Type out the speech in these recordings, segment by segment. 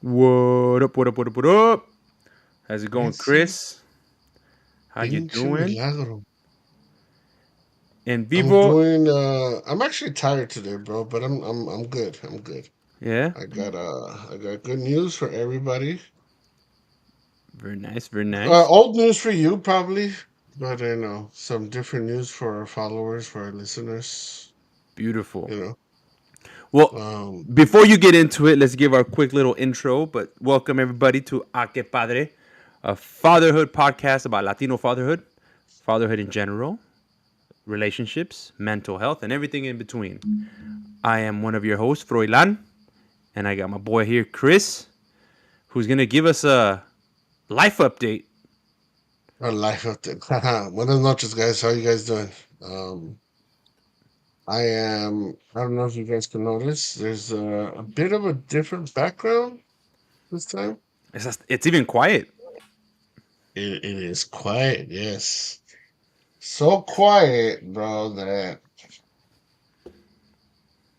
What up, what up, what up, what up? How's it going, Ese Chris? How you pinche doing? milagro. En I'm vivo? doing I'm actually tired today, bro, but I'm good. I'm good. Yeah? I got good news for everybody. Very nice, very nice. Old news for you probably, but some different news for our followers, for our listeners, Beautiful. you know. Well, Um before you get into it, let's give our quick little intro, but welcome everybody to Que Padre, a fatherhood podcast about Latino fatherhood, fatherhood in general, relationships, mental health, and everything in between. I am one of your hosts, Froilan, and I got my boy here, Chris, who's going to give us a life update. our life update. Buenas noches, guys. How you guys doing? Um I don't know if you guys can notice, there's a bit of a different background this time. It's even quiet. It is quiet, yes. So quiet, bro, that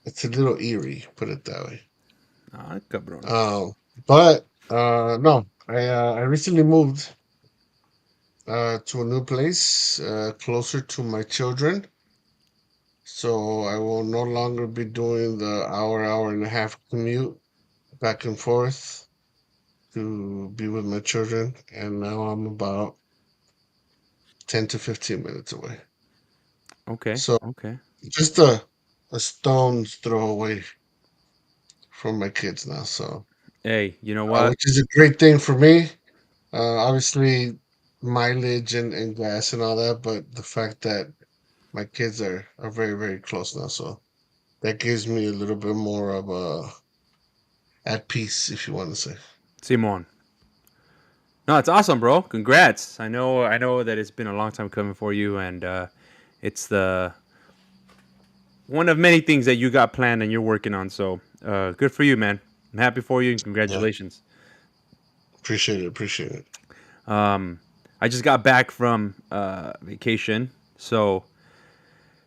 it's a little eerie, put it that way. Ah, cabrón. Um, but no, I recently moved to a new place, closer to my children. So I will no longer be doing the hour and a half commute back and forth to be with my children. And now I'm about 10 to 15 minutes away. Okay, So okay. just a stone's throw away from my kids now. So, Hey, you know what? which is a great thing for me. Obviously, mileage and gas and all that, but the fact that my kids are very very close now, so that gives me a little bit more of a at peace, if you want to say. Simon. No, it's awesome, bro. Congrats. I know that it's been a long time coming for you, and it's the one of many things that you got planned and you're working on. So, good for you, man. I'm happy for you and Yeah, congratulations. appreciate it, appreciate it. Um, I just got back from vacation, so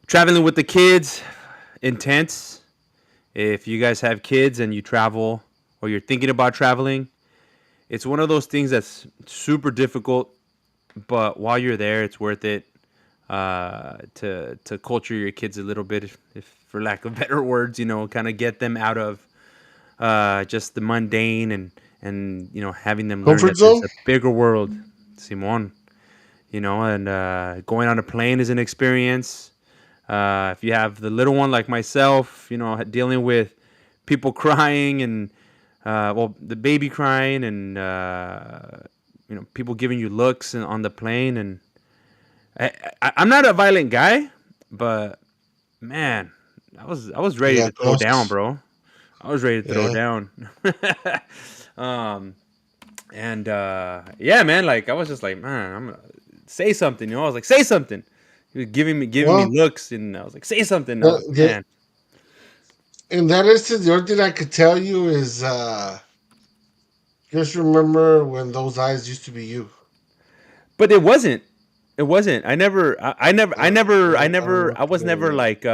traveling with the kids, intense. If you guys have kids and you travel or you're thinking about traveling, it's one of those things that's super difficult, but while you're there, it's worth it to culture your kids a little bit, if for lack of better words, kind of get them out of just the mundane and having them learn Comfort that there's zone. a bigger world, Simon. And going on a plane is an experience. If you have the little one like myself, dealing with people crying and the baby crying and people giving you looks on the plane, and I'm not a violent guy, but man, I was You ready to got throw down, ghosts. bro. I was ready to throw Yeah. down. um, and yeah, man, like I was just like, man, I'm gonna say something. I was like, say something. He was giving me Well, looks, and I was like, say something. I was the, like, the, man, in that instance, the only thing I could tell you is just remember when those eyes used to be you. but it wasn't. It wasn't. I never. I never. I I don't, I never. I don't, I don't know never. if I you was know never that. like.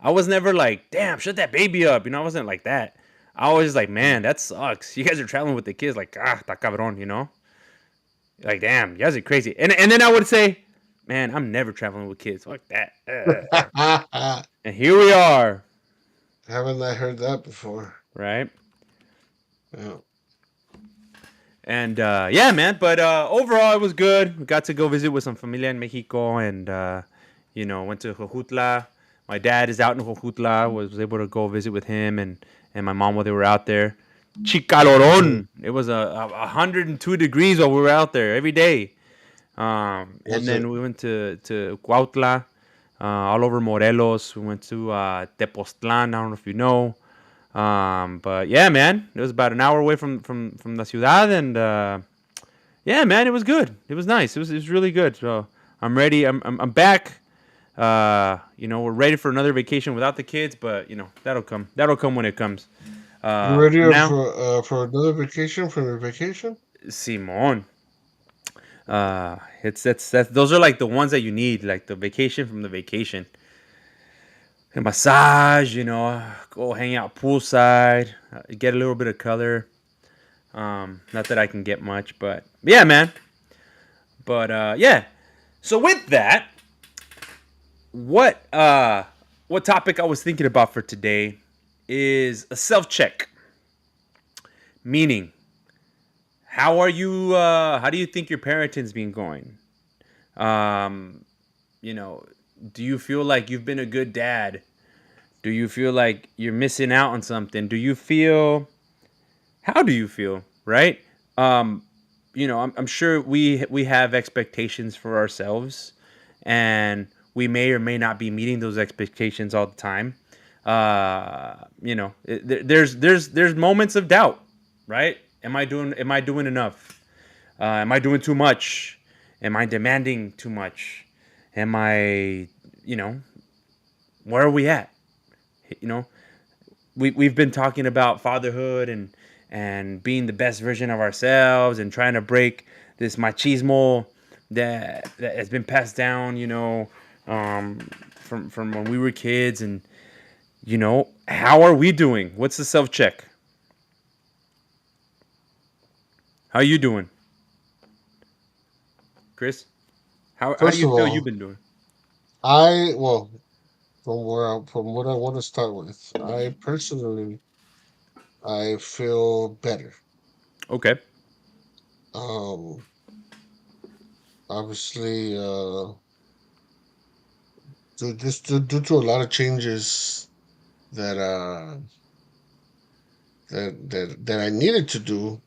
I was never like, damn, shut that baby up. I wasn't like that. I was just like, man, that sucks. You guys are traveling with the kids, like, ta cabron. Like, damn, you guys are crazy. And then I would say, man, I'm never traveling with kids. Fuck that. And here we are, Haven't I heard that before? right? Yeah. And yeah, man. But overall, it was good. We got to go visit with some familia in Mexico, and went to Jojutla. My dad is out in Jojutla. Was able to go visit with him and my mom while they were out there. Mhm. Chicaloron. It was 102 degrees while we were out there every day. And Was it? then we went to Cuautla, all over Morelos. We went to Tepoztlan. I don't know if you know. But yeah, man, it was about an hour away from the ciudad, and yeah, man, it was good. It was nice. It was really good. So I'm ready. I'm back. We're ready for another vacation without the kids, but that'll come. That'll come when it comes. You ready For now, for another vacation from your vacation? Simon. It's that's those are like the ones that you need, like the vacation from the vacation. A massage, go hang out poolside, get a little bit of color. Not that I can get much, but yeah, man. But yeah. So with that, what uh, what topic I was thinking about for today is a self check. Meaning, how are you? How do you think your parenting's been going? Um, you know, do you feel like you've been a good dad? Do you feel like you're missing out on something? Do you feel how do you feel, right? Um, I'm sure we have expectations for ourselves, and we may or may not be meeting those expectations all the time. There's moments of doubt, right? Am I doing enough? Am I doing too much? Am I demanding too much? Am I, you know, where are we at? You know, we've been talking about fatherhood and being the best version of ourselves and trying to break this machismo that has been passed down, from when we were kids. And how are we doing? What's the self check? How are you doing, Chris? How do First you of feel you've all, been doing? well, from what I want to start with, I personally I feel better. Okay. Um, Obviously, due to a lot of changes that that I needed to do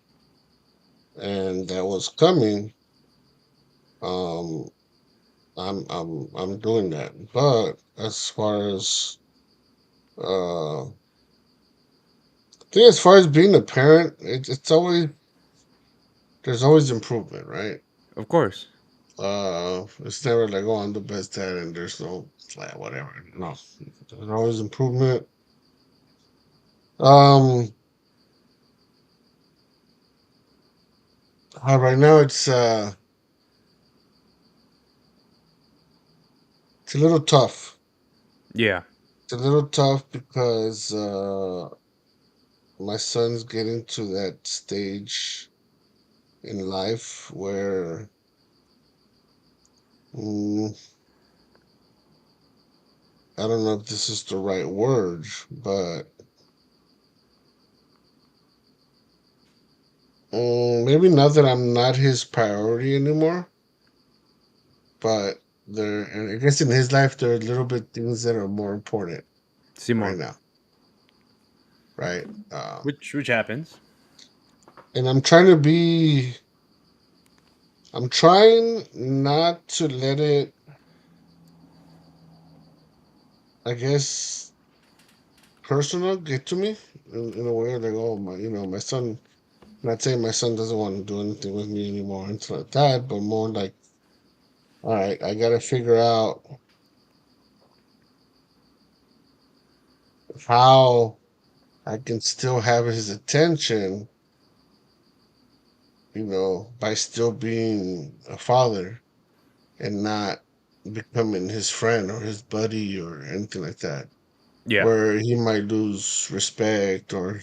and that was coming, um, I'm doing that. But as far as I think as far as being a parent, it's always there's always improvement, right? Of course. It's never like, oh, I'm the best dad and there's no flat, whatever. No, there's always improvement. Um, right now it's a little tough. Yeah. It's a little tough because my son's getting to that stage in life where mm, I don't know if this is the right word, but maybe not that I'm not his priority anymore, but there, and I guess in his life there are little bit things that are more important right Simon. now, right? Which happens. And I'm trying not to let it, I guess, personal get to me in a way like, oh my, my son. Not saying my son doesn't want to do anything with me anymore and stuff like that, but more like, all right, I got to figure out how I can still have his attention, by still being a father and not becoming his friend or his buddy or anything like that, Yeah. where he might lose respect or,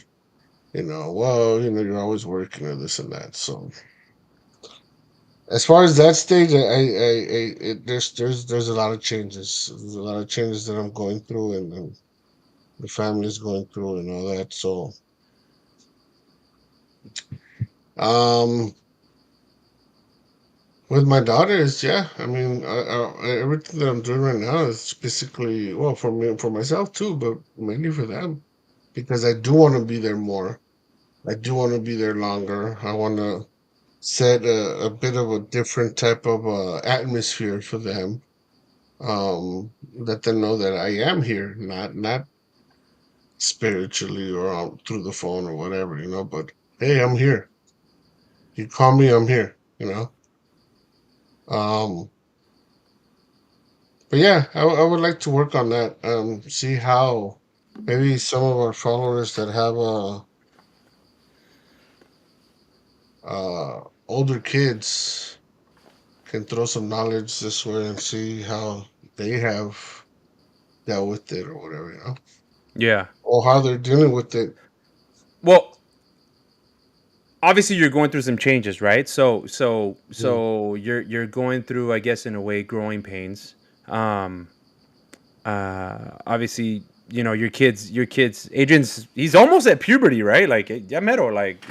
well, you're always working or this and that. So as far as that stage, there's a lot of changes. There's a lot of changes that I'm going through, and the family's going through, and all that. So, um, with my daughters, yeah, I mean, everything that I'm doing right now is basically, well, for me, for myself too, but mainly for them, because I do want to be there more. I do want to be there longer. I want to set a bit of a different type of atmosphere for them. Let them know that I am here, not spiritually or through the phone or whatever, but hey, I'm here. You call me, I'm here, um but yeah, I would like to work on that, see how maybe some of our followers that have older kids can throw some knowledge this way and see how they have dealt with it or whatever, Yeah. or how they're dealing with it. Well, obviously you're going through some changes, right? Mm. So you're going through, I guess, in a way, growing pains. Um, Obviously, your kids. Adrian's he's almost at puberty, right? Like ya mero, like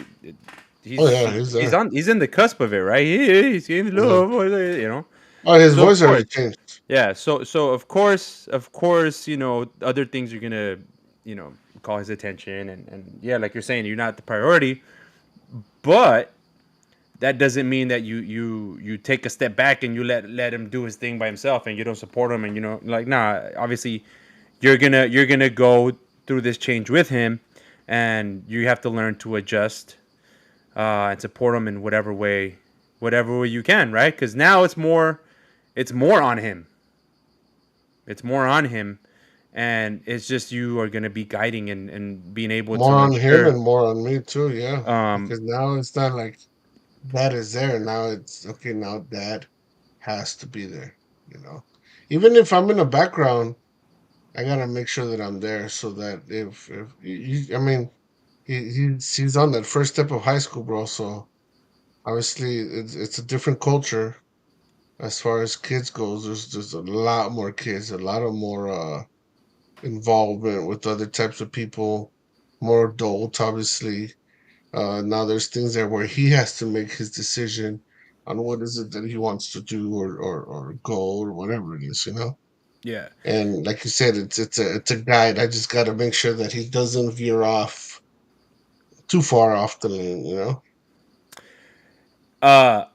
Oh he's yeah, he's he's there. on he's in the cusp of it, right? He's getting Yeah. love, Oh, his So of voice course, already changed. yeah. So of course, other things are gonna, you know, call his attention, and yeah, like you're saying, you're not the priority, but that doesn't mean that you take a step back and you let him do his thing by himself and you don't support him, and like, nah, obviously you're gonna go through this change with him, and you have to learn to adjust, and support him in whatever way you can, right? Because now it's more on him. It's more on him, and it's just you are gonna be guiding and being able to More make on him sure. and more on me too. Yeah, um because now it's not like dad is there. Now it's okay. Now dad has to be there. You know, even if I'm in the background, I gotta make sure that I'm there so that if I mean he's on that first step of high school, bro. So obviously it's a different culture as far as kids goes. There's a lot more kids, a lot of more involvement with other types of people, more adult, obviously. Now there's things there where he has to make his decision on what is it that he wants to do or go or whatever it is, you know. yeah. And like you said, it's a guide. I just got to make sure that he doesn't veer off too far off the lane, you know. uh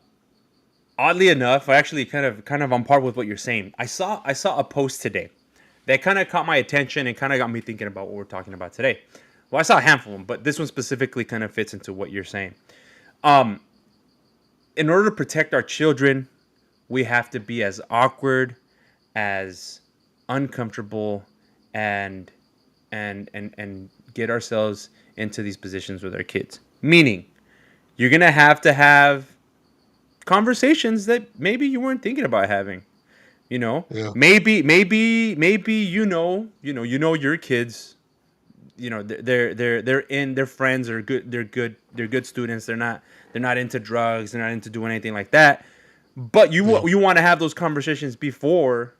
Oddly enough, I actually kind of on par with what you're saying. I saw a post today that kind of caught my attention and kind of got me thinking about what we're talking about today. Well, I saw a handful of them, but this one specifically kind of fits into what you're saying. Um, in order to protect our children, we have to be as awkward, as uncomfortable, and and get ourselves into these positions with our kids. Meaning, you're gonna have to have conversations that maybe you weren't thinking about having. Yeah, Maybe you know your kids. They're in, their friends are good. They're good students. They're not into drugs. They're not into doing anything like that. But yeah. you want to have those conversations before,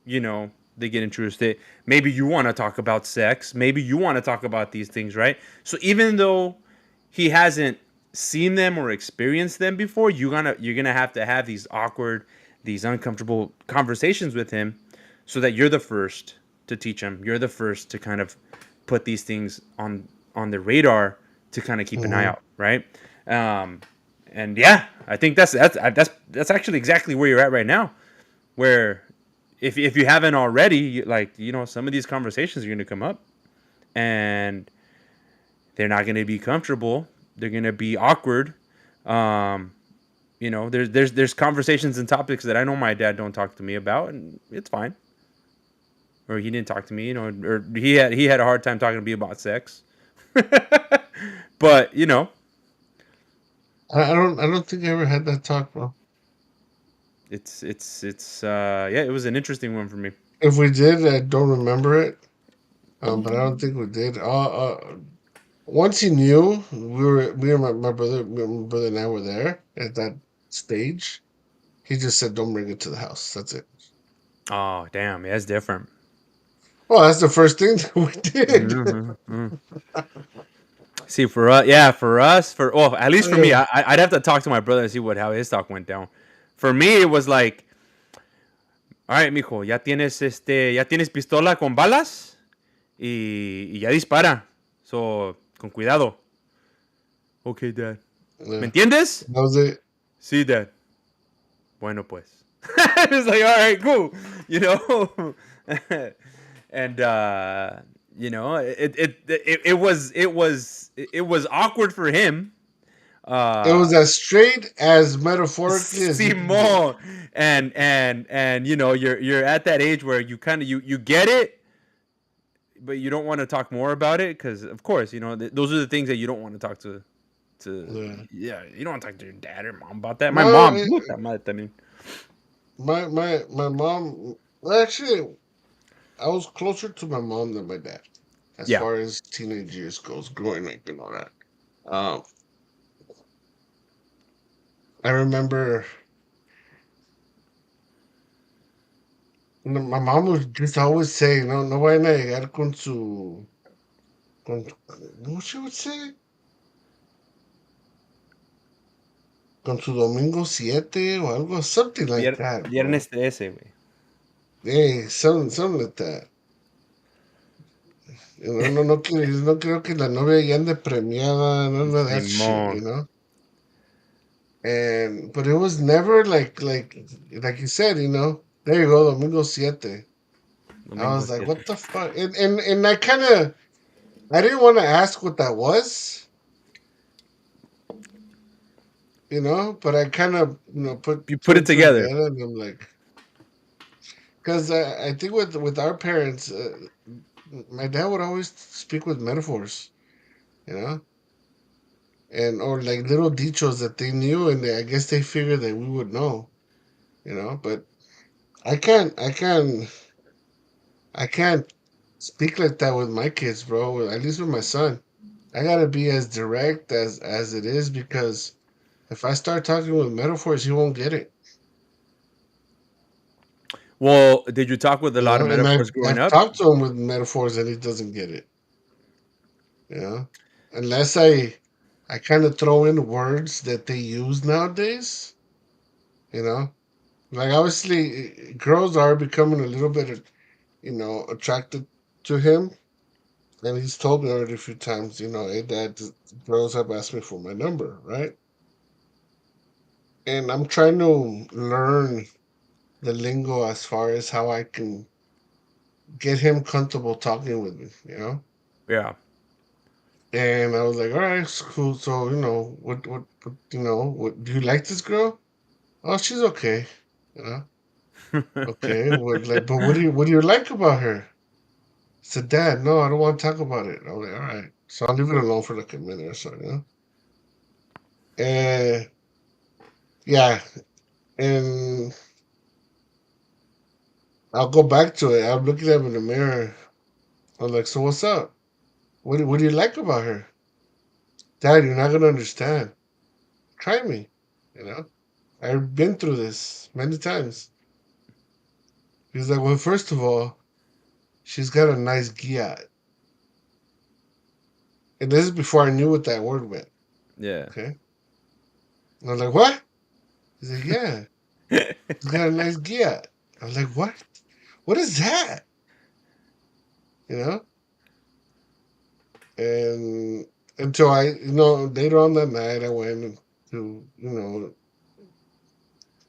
you know they get interested. Maybe you want to talk about sex. Maybe you want to talk about these things, right? So even though he hasn't seen them or experienced them before, you're gonna have these awkward, these uncomfortable conversations with him, so that you're the first to teach him. You're the first to kind of put these things on the radar, to kind of keep an eye Hmm. out, right? Um, and yeah, I think that's actually exactly where you're at right now. Where if you haven't already, some of these conversations are going to come up, and they're not going to be comfortable. They're going to be awkward. Um, there's conversations and topics that I know my dad don't talk to me about, and it's fine. Or he didn't talk to me, or he had a hard time talking to me about sex. But I don't think I ever had that talk, bro. it's yeah, it was an interesting one for me. If we did, I don't remember it. But I don't think we did. Once he knew me and my brother and I were there at that stage. He just said, "Don't bring it to the house." That's it. Oh damn, yeah, it's different. Well, that's the first thing that we did. Mm-hmm. See, for us, yeah, at least for me, Yeah. I'd have to talk to my brother and see how his talk went down. For me, it was like, all right, mijo, ya tienes pistola con balas, y ya dispara. So, con cuidado. Okay, dad. ¿Me Yeah. entiendes? That was it. Sí, dad. Bueno, pues. It's like, all right, cool. You know, and it was awkward for him. It was Uh, as straight as metaphorically as you can get. Simon, and you're at that age where you kind of you get it, but you don't want to talk more about it, because of course those are the things that you don't want to talk to. Yeah. Yeah, you don't want to talk to your dad or mom about that. My No, mom, puta madre, I mean, my mom. Well, actually, I was closer to my mom than my dad as yeah. far as teenage years goes, growing up and all that. Um, I remember my mom would just always say, no, no vayan a llegar what she would say? Con su domingo siete o algo, something like that, bro. Viernes 13, güey. Hey, something like that. No creo que la novia ya ande premiada, none of that shit, Simón. And but it was never like you said, there you go, domingo siete. I Domingo was like, 7. what the fuck? And I didn't want to ask what that was, but I kind of put You two put it and two together. together, and I'm like, because I think with our parents, my dad would always speak with metaphors, you know, and or like little details that they knew, and I guess they figured that we would know, But I can't speak like that with my kids, bro. At least with my son, I gotta be as direct as it is because if I start talking with metaphors, he won't get it. Well, did you talk with a lot of And metaphors I've growing I've up? talked to him with metaphors and he doesn't get it. You know, unless I kind of throw in words that they use nowadays. You know, like obviously girls are becoming a little bit, attracted to him. And he's told me already a few times, hey, dad, girls have asked me for my number, right? And I'm trying to learn the lingo as far as how I can get him comfortable talking with me. Yeah. And I was like, all right, it's cool. So, what do you like this girl? Oh, she's okay. You know, okay. But what do you like about her? I said, Dad, no, I don't want to talk about it. I was like, all right. So I'll leave it alone for like a minute or so. And yeah, and I'll go back to it. I'm looking at him in the mirror. I'm like, so what's up? What do you like about her? Dad, you're not gonna understand. Try me. You know, I've been through this many times. He's like, well, first of all, she's got a nice giat. And this is before I knew what that word meant. Yeah. Okay. And I was like, what? He's like, yeah, she's got a nice giat. I was like, what? What is that? You know? And until later on that night, I went to,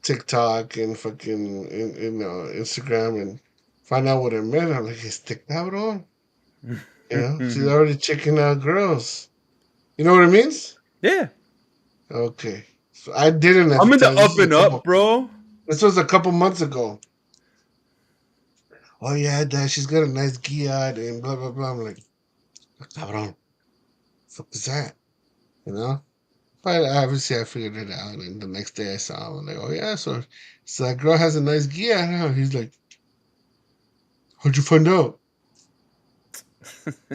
TikTok and fucking Instagram and find out what it meant. I'm like, este cabrón. She's already checking out girls. You know what it means? Yeah. Okay. So I didn't at the I'm in the time. This up was a and up, couple. bro. This was a couple months ago. Oh yeah, Dad, she's got a nice Giat and blah blah blah. I'm like, cabrón, fuck is that? You know? But obviously I figured it out, and the next day I saw him. I'm like, oh yeah, so that girl has a nice Giat, huh? He's like, how'd you find out?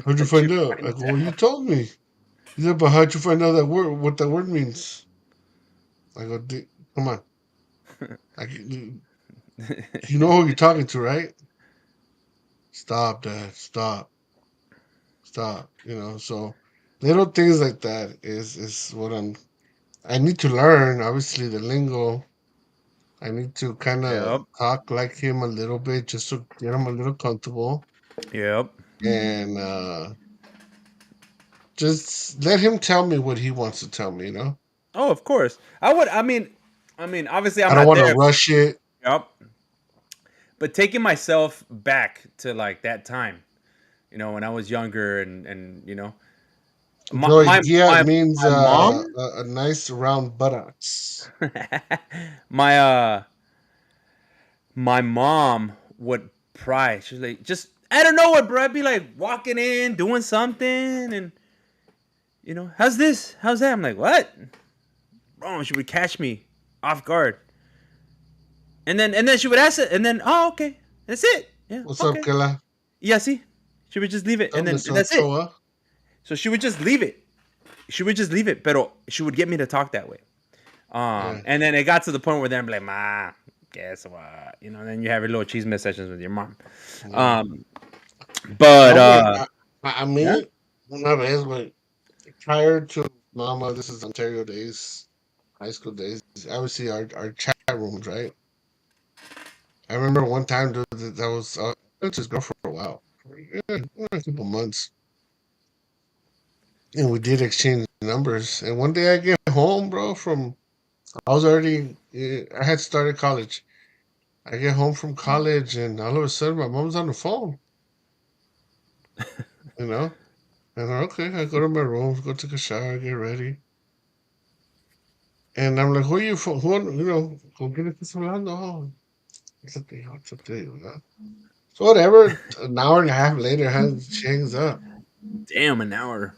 How'd you That you find out? I find go, well, you out. told me. He's like, but how'd you find out that word? What that word means? I go, come on. You know who you're talking to, right? Stop, Dad. Stop. Stop. So little things like that is what I need to learn. Obviously, the lingo. I need to kind of Yep. talk like him a little bit just to get him a little comfortable Yep. and just let him tell me what he wants to tell me. Oh, of course. I mean, obviously I'm I don't not want to there. rush it. Yep. But taking myself back to like that time, when I was younger and my Joy my Gia my, means my mom a nice round buttocks. my my mom would pry. She's like, just I don't know what, bro. I'd be like walking in, doing something, and how's this? How's that? I'm like, what? Bro, she would catch me off guard. And then she would ask it, and then okay. That's it. Yeah, What's up, okay. Killa? Yeah, see? She would just leave it What's and up, then Mr. and that's it. Ochoa? So she would just leave it. She would just leave it, but she would get me to talk that way. Yeah. And then it got to the point where they're like, "Ma, guess what?" You know. And then you have your little chisme sessions with your mom. Yeah. Um, but No, güey. A yeah, mí, una vez, güey, prior to Mama, this is Ontario days, high school days, obviously our chat rooms, right? I remember one time, dude, that was, with his girl for a while, for, a couple months. And we did exchange numbers. And one day I get home, bro, I was already, I had started college. I get home from college and all of a sudden my mom's on the phone, you know? And okay, I go to my room, go take a shower, get ready. And I'm like, who are you for? ¿Con quién estás hablando? Oh, it's up to you, ¿no? So whatever, an hour and a half later, she hangs up. damn, an hour.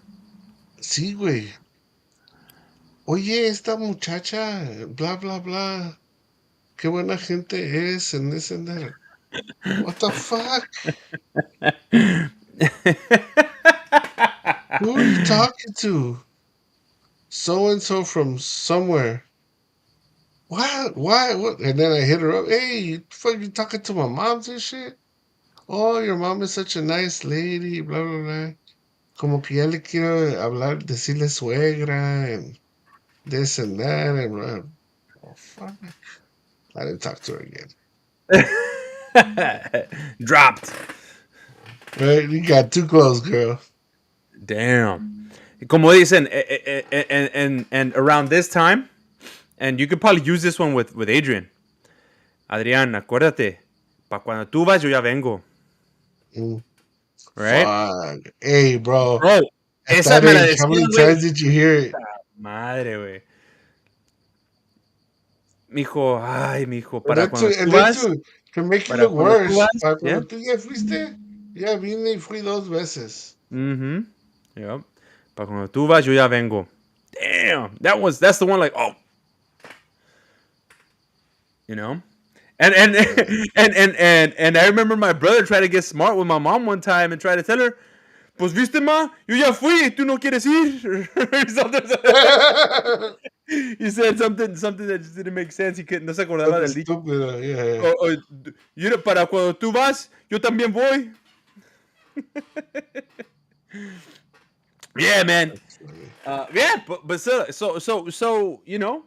Sí, güey. Oye, esta muchacha, blah, blah, blah. Qué buena gente es, and this and that. What the fuck? Who are you talking to? So and so from somewhere. What? Why? What? And then I hit her up. Hey, you fucking talking to my moms and shit? Oh, your mom is such a nice lady, blah, blah, blah. Como que ya le quiero hablar, decirle suegra and this and that. And blah. Oh, fuck. I didn't talk to her again. Dropped. Right? You got too close, girl. Damn. Como dicen, and around this time, and you could probably use this one with Adrian. Adrián, acuérdate, para cuando tú vas, yo ya vengo, Mm, right? fuck. Hey, bro. Bro, At esa that me la age, how many decían, güey. times did you hear it? Madre, güey. Mijo, ay, mijo, And then to make it para look cuando tú worse, vas, para yeah. cuando tú ya fuiste, ya vine y fui dos veces. Mm-hmm. Yep. Para cuando tú vas, yo ya vengo. Damn, that's the one like, oh, you know? And Yeah. and I remember my brother tried to get smart with my mom one time and try to tell her, pues viste ma, yo ya fui, tú no quieres ir. Or he said something that just didn't make sense. He couldn't, no se acordaba Something del dicho. stupid. Yeah. O, para cuando tú vas, yo también voy. Yeah, man. That's funny. Yeah, but so you know,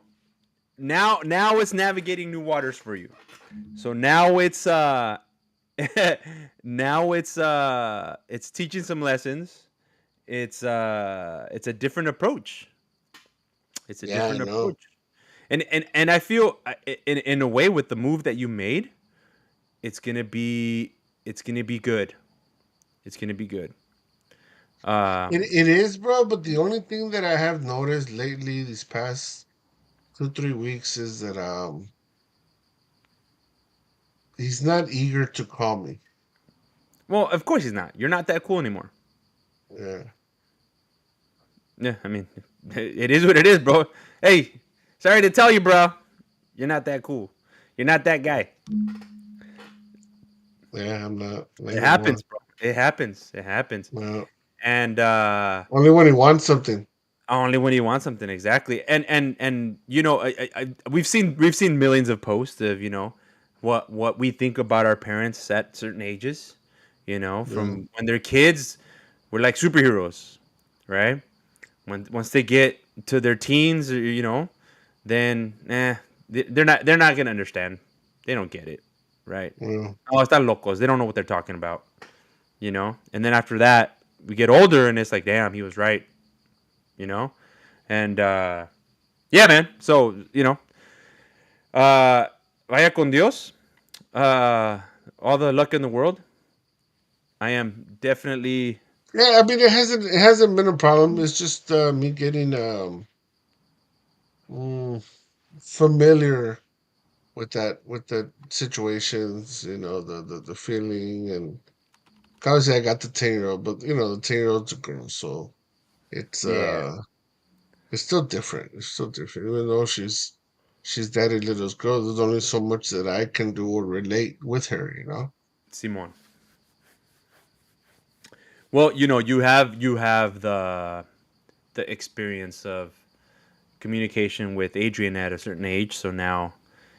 now it's navigating new waters for you. So now now it's teaching some lessons. It's a different approach. It's a Yeah, I different know. approach. And I feel in a way with the move that you made, it's gonna be it's gonna be good. It's gonna be good. Um, It is, bro. But the only thing that I have noticed lately, these past 2 3 weeks, is that he's not eager to call me. well, of course he's not. You're not that cool anymore. Yeah. Yeah, I mean, it is what it is, bro. Hey, sorry to tell you, bro. You're not that cool. You're not that guy. Yeah, I'm not It anymore. happens, bro. It happens. It happens. No. And Only when he wants something. only when you want something, exactly. And you know, we've seen millions of posts of what we think about our parents at certain ages. You know, Yeah. from when they're kids, we're like superheroes, right? Once they get to their teens, or, then they're not gonna understand. They don't get it, right? Yeah. Oh, están locos. They don't know what they're talking about, you know. And then after that, we get older, and it's like, damn, he was right, you know. And yeah, man. So uh, vaya con Dios. Uh, all the luck in the world. I am definitely. Yeah, I mean it hasn't been a problem. It's just me getting mm, familiar with the situations, the feeling, and obviously I got the 10-year-old, but the 10-year-old's a girl, so it's Yeah, uh it's still different. It's still different. Even though she's daddy little's girl, there's only so much that I can do or relate with her. Simon. Well, you have the experience of communication with Adrian at a certain age. So now,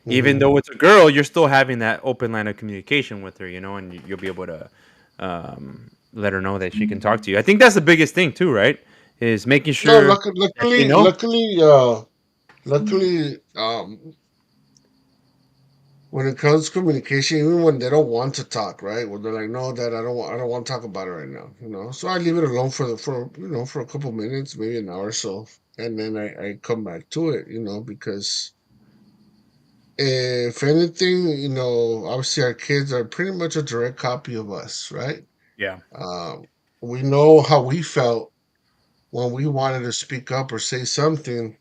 even Hmm. though it's a girl, you're still having that open line of communication with her, and you'll be able to let her know that she can talk to you. I think that's the biggest thing too, right? Is making No, sure that they luckily, know. luckily, when it comes to communication, even when they don't want to talk, right? When they're like, "No, Dad, I don't want to talk about it right now," So I leave it alone for a couple minutes, maybe an hour or so, and then I come back to it, because if anything, obviously our kids are pretty much a direct copy of us, right? Yeah, Um, we know how we felt when we wanted to speak up or say something.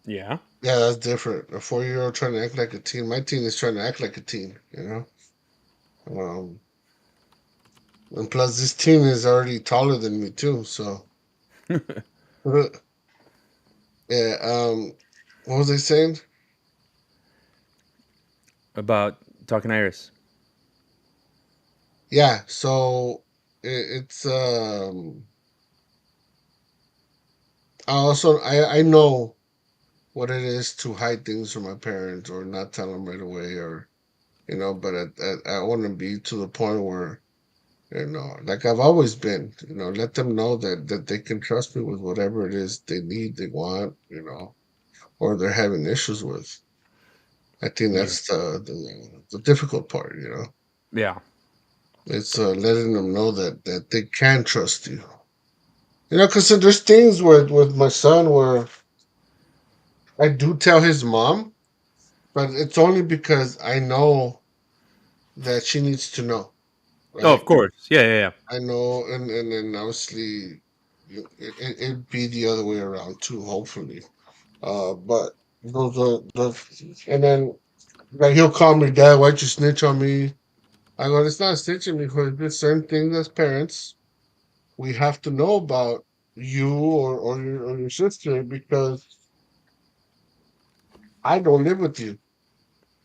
yeah, Yeah, that's different. A 4-year-old trying to act like a teen. My teen is trying to act like a teen. Um, and plus, this teen is already taller than me too. So, yeah. What was I saying? about talking Iris. Yeah. So it's I know what it is to hide things from my parents or not tell them right away but I want to be to the point where like I've always been, let them know that they can trust me with whatever it is they need, they want, or they're having issues with. I think Yeah, that's the difficult part. yeah, It's letting them know that they can trust you. Because there's things with my son where I do tell his mom, but it's only because I know that she needs to know, oh, of right? course. Yeah, yeah, yeah. I know, and obviously, it'd be the other way around too. Hopefully, but those are the, and then like he'll call me, Dad, why'd you snitch on me? I go, it's not snitching because there's certain things as parents we have to know about you or your sister because I don't live with you,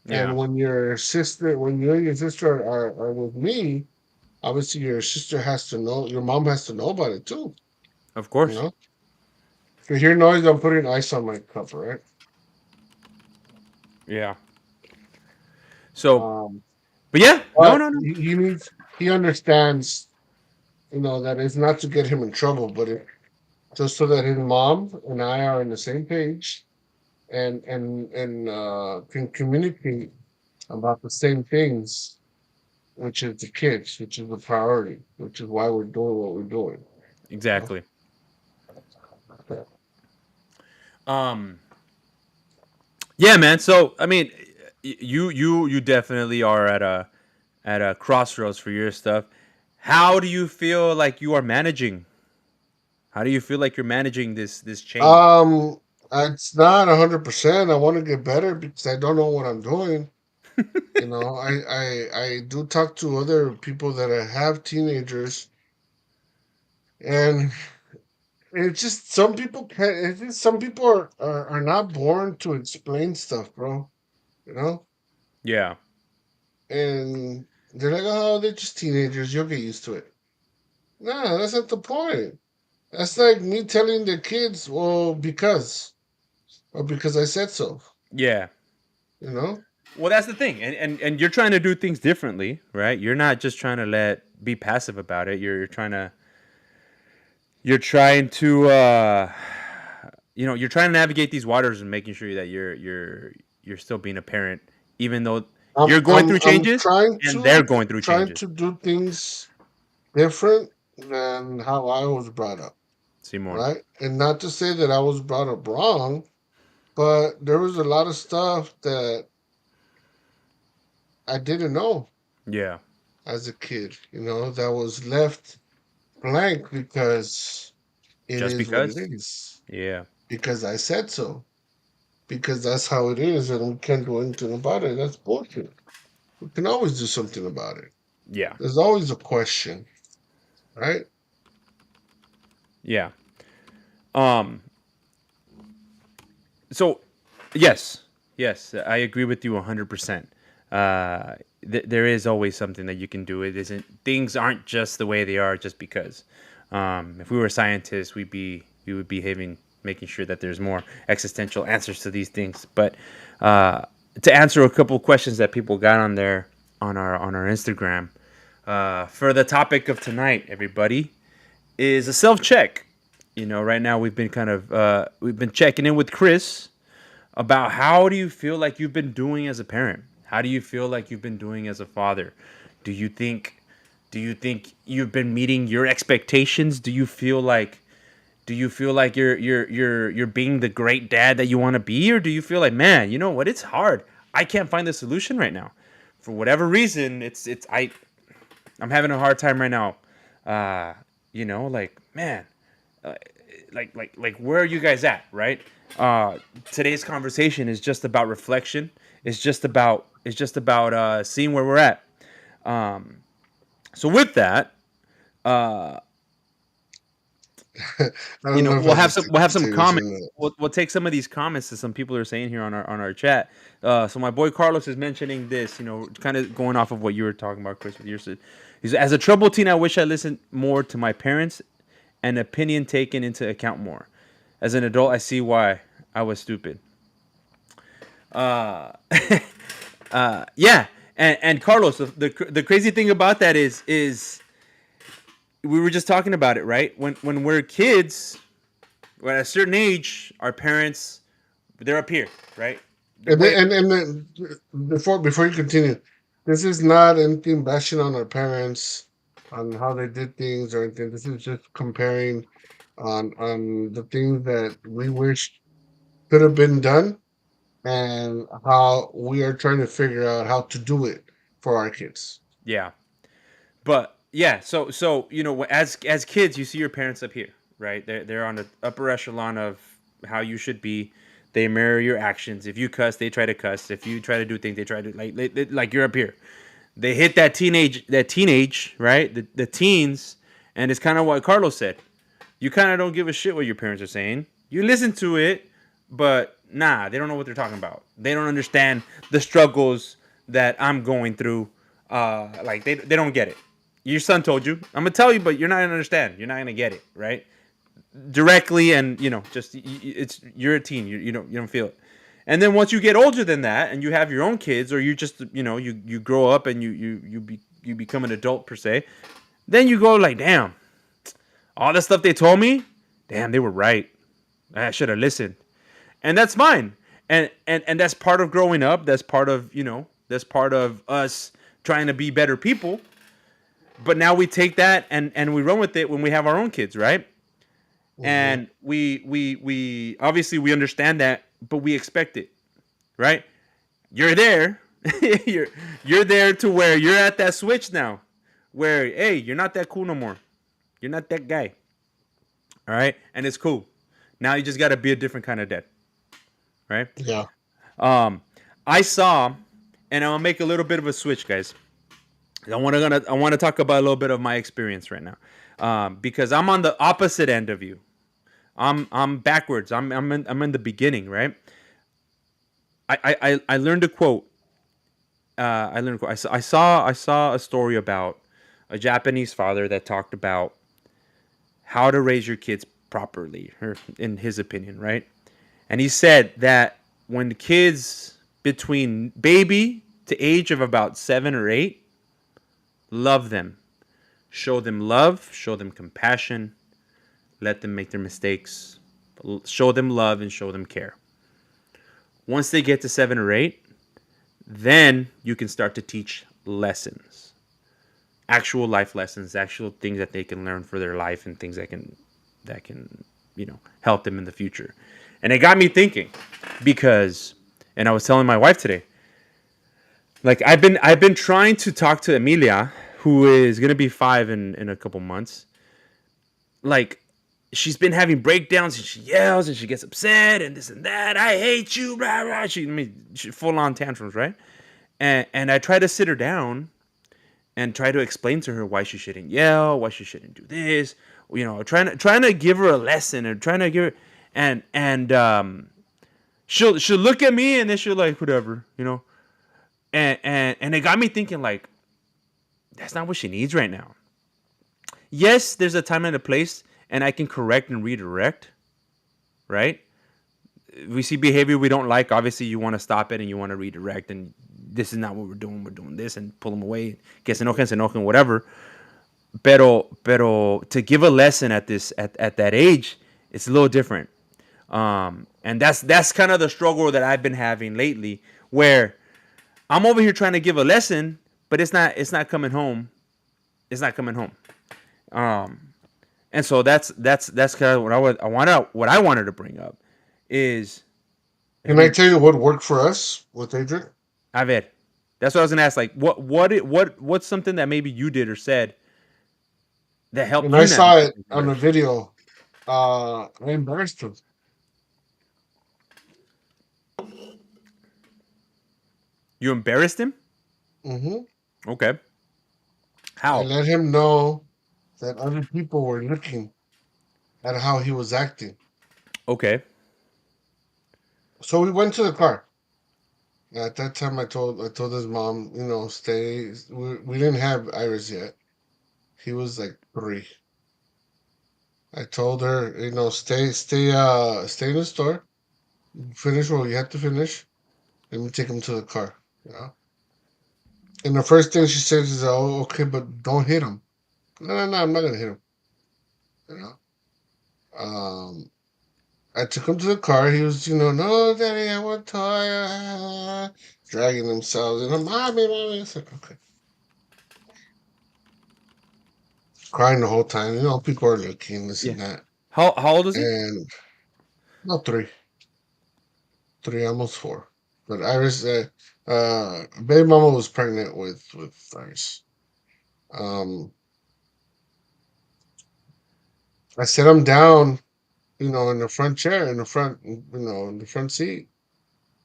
and Yeah, when you and your sister are with me, obviously your sister has to know, your mom has to know about it too. of You course. know. If you hear noise, I'm putting ice on my cup, right? Yeah. So, Um, but yeah, no, but no, no. he understands, that it's not to get him in trouble, but just so that his mom and I are on the same page and can communicate about the same things, which is the kids, which is the priority, which is why we're doing what we're doing. You know? Exactly. Um, yeah, man. So, I mean, you definitely are at a crossroads for your stuff. How do you feel like you are managing? How do you feel like you're managing this change? Um, it's not 100%. I want to get better because I don't know what I'm doing. I do talk to other people that have teenagers, and it's just some people can't. It's just some people are not born to explain stuff, bro. You know, Yeah, and they're like, "Oh, they're just teenagers. You'll get used to it." Nah, that's not the point. That's like me telling the kids, "Well, because I said so." yeah. You know. Well, that's the thing, and you're trying to do things differently, right? You're not just trying to be passive about it. You're trying to navigate these waters and making sure that you're still being a parent, even though I'm you're going I'm through I'm changes trying and they're to going through changes. do things different than how I was brought up, Simon. right? And not to say that I was brought up wrong, but there was a lot of stuff that I didn't know Yeah. as a kid, that was left blank because it Just is what it because? is. Yeah. Because I said so. Because that's how it is, and we can't do anything about it. That's bullshit. We can always do something about it. Yeah. There's always a question, right? Yeah. Um so yes. Yes, I agree with you 100%. There is always something that you can do. It isn't Things aren't just the way they are just because. If we were scientists, we would be having making sure that there's more existential answers to these things. But uh, to answer a couple of questions that people got on there on our Instagram for the topic of tonight, everybody is a self check. You know, right now we've been checking in with Chris about how do you feel like you've been doing as a parent? How do you feel like you've been doing as a father? Do you think you've been meeting your expectations? Do you feel like you're being the great dad that you want to be, or do you feel like, man, you know what, it's hard. I can't find the solution right now. For whatever reason, I'm having a hard time right now. Uh, like, man, uh, like where are you guys at, right? Today's conversation is just about reflection. It's just about seeing where we're at. Um, so with that, uh, I don't know if I should we'll take have this some serious or comments. not. We'll take some of these comments that some people are saying here on our chat. So my boy Carlos is mentioning this, kind of going off of what you were talking about, Chris, with yours. He's as a troubled teen, I wish I listened more to my parents and opinion taken into account more. As an adult, I see why I was stupid. Uh, yeah, and Carlos, the crazy thing about that is we were just talking about it, right? When we're kids, at a certain age, our parents, they're up here, right? They're And way. then, before you continue, this is not anything bashing on our parents on how they did things or anything. This is just comparing on the things that we wish could have been done and how we are trying to figure out how to do it for our kids. Yeah, but yeah, so as kids, you see your parents up here, right? They're on the upper echelon of how you should be. They mirror your actions. If you cuss, they try to cuss. If you try to do things, they try to like you're up here. They hit that teenage, right? The teens, and it's kind of what Carlos said. You kind of don't give a shit what your parents are saying. You listen to it, but nah, they don't know what they're talking about. They don't understand the struggles that I'm going through. Like they don't get it. Your son told you. I'm gonna tell you, but you're not gonna understand. You're not gonna get it, right? Directly, and just it's you're a teen. You don't feel it. And then once you get older than that, and you have your own kids, or you just you grow up and you become an adult per se, then you go like, damn, all the stuff they told me, damn, they were right. I should have listened, and that's fine. And that's part of growing up. That's part of that's part of us trying to be better people. But now we take that and we run with it when we have our own kids, right? Hmm. And we obviously we understand that, but we expect it, right? You're there, you're you're there to where you're at that switch now, where hey, you're not that cool no more. You're not that guy, all right? And it's cool. Now you just got to be a different kind of dad, right? Yeah. Um, I saw, and I'll make a little bit of a switch, guys. I want to talk about a little bit of my experience right now, because I'm on the opposite end of you. I'm backwards. I'm in the beginning, right? I learned a quote. I learned a quote. I saw a story about a Japanese father that talked about how to raise your kids properly, or in his opinion, right? And he said that when the kids between baby to age of about 7 or 8, love them, show them love, show them compassion, let them make their mistakes, show them love and show them care. Once they get to 7 or 8, then you can start to teach lessons, actual life lessons, actual things that they can learn for their life, and things that can help them in the future. And it got me thinking, because, and I was telling my wife today, like I've been trying to talk to Emilia, who is gonna be 5 in a couple months. Like, she's been having breakdowns, and she yells and she gets upset and this and that. I hate you, blah blah. She full on tantrums, right? And I try to sit her down and try to explain to her why she shouldn't yell, why she shouldn't do this. Trying to give her a lesson, and trying to give her, and she'll look at me, and then she'll like whatever. And it got me thinking, like, that's not what she needs right now. Yes, there's a time and a place, and I can correct and redirect. Right? We see behavior we don't like. Obviously, you want to stop it and you want to redirect. And this is not what we're doing. We're doing this, and pull them away. Que se enojen, whatever. Pero to give a lesson at at that age, it's a little different. And that's kind of the struggle that I've been having lately, where I'm over here trying to give a lesson, but it's not coming home. It's not coming home. Um, and so that's kind of what I wanted to bring up is Can I tell you what worked for us with Adrian? a ver. That's what I was gonna ask. Like, what's something that maybe you did or said that helped And I you saw it navigate these on the relationships? video. I embarrassed him. You embarrassed him. Hmm. Okay. I How? let him know that other people were looking at how he was acting. Okay. So we went to the car. At that time, I told his mom, stay. We didn't have Iris yet. He was like 3. I told her, stay in the store. Finish what you have to finish. Let me take him to the car. You know. And the first thing she says is, "Oh, okay, but don't hit him." No, no, no, I'm not gonna hit him. You know. Um, I took him to the car. He was, no, daddy, I want toy. Dragging themselves, mommy, mommy. I said, okay, crying the whole time. People are looking, this Yeah. and that. How old is he? And no, 3, almost 4. But Iris, baby mama was pregnant with Iris. Um, I set him down, in the front chair, in the front seat,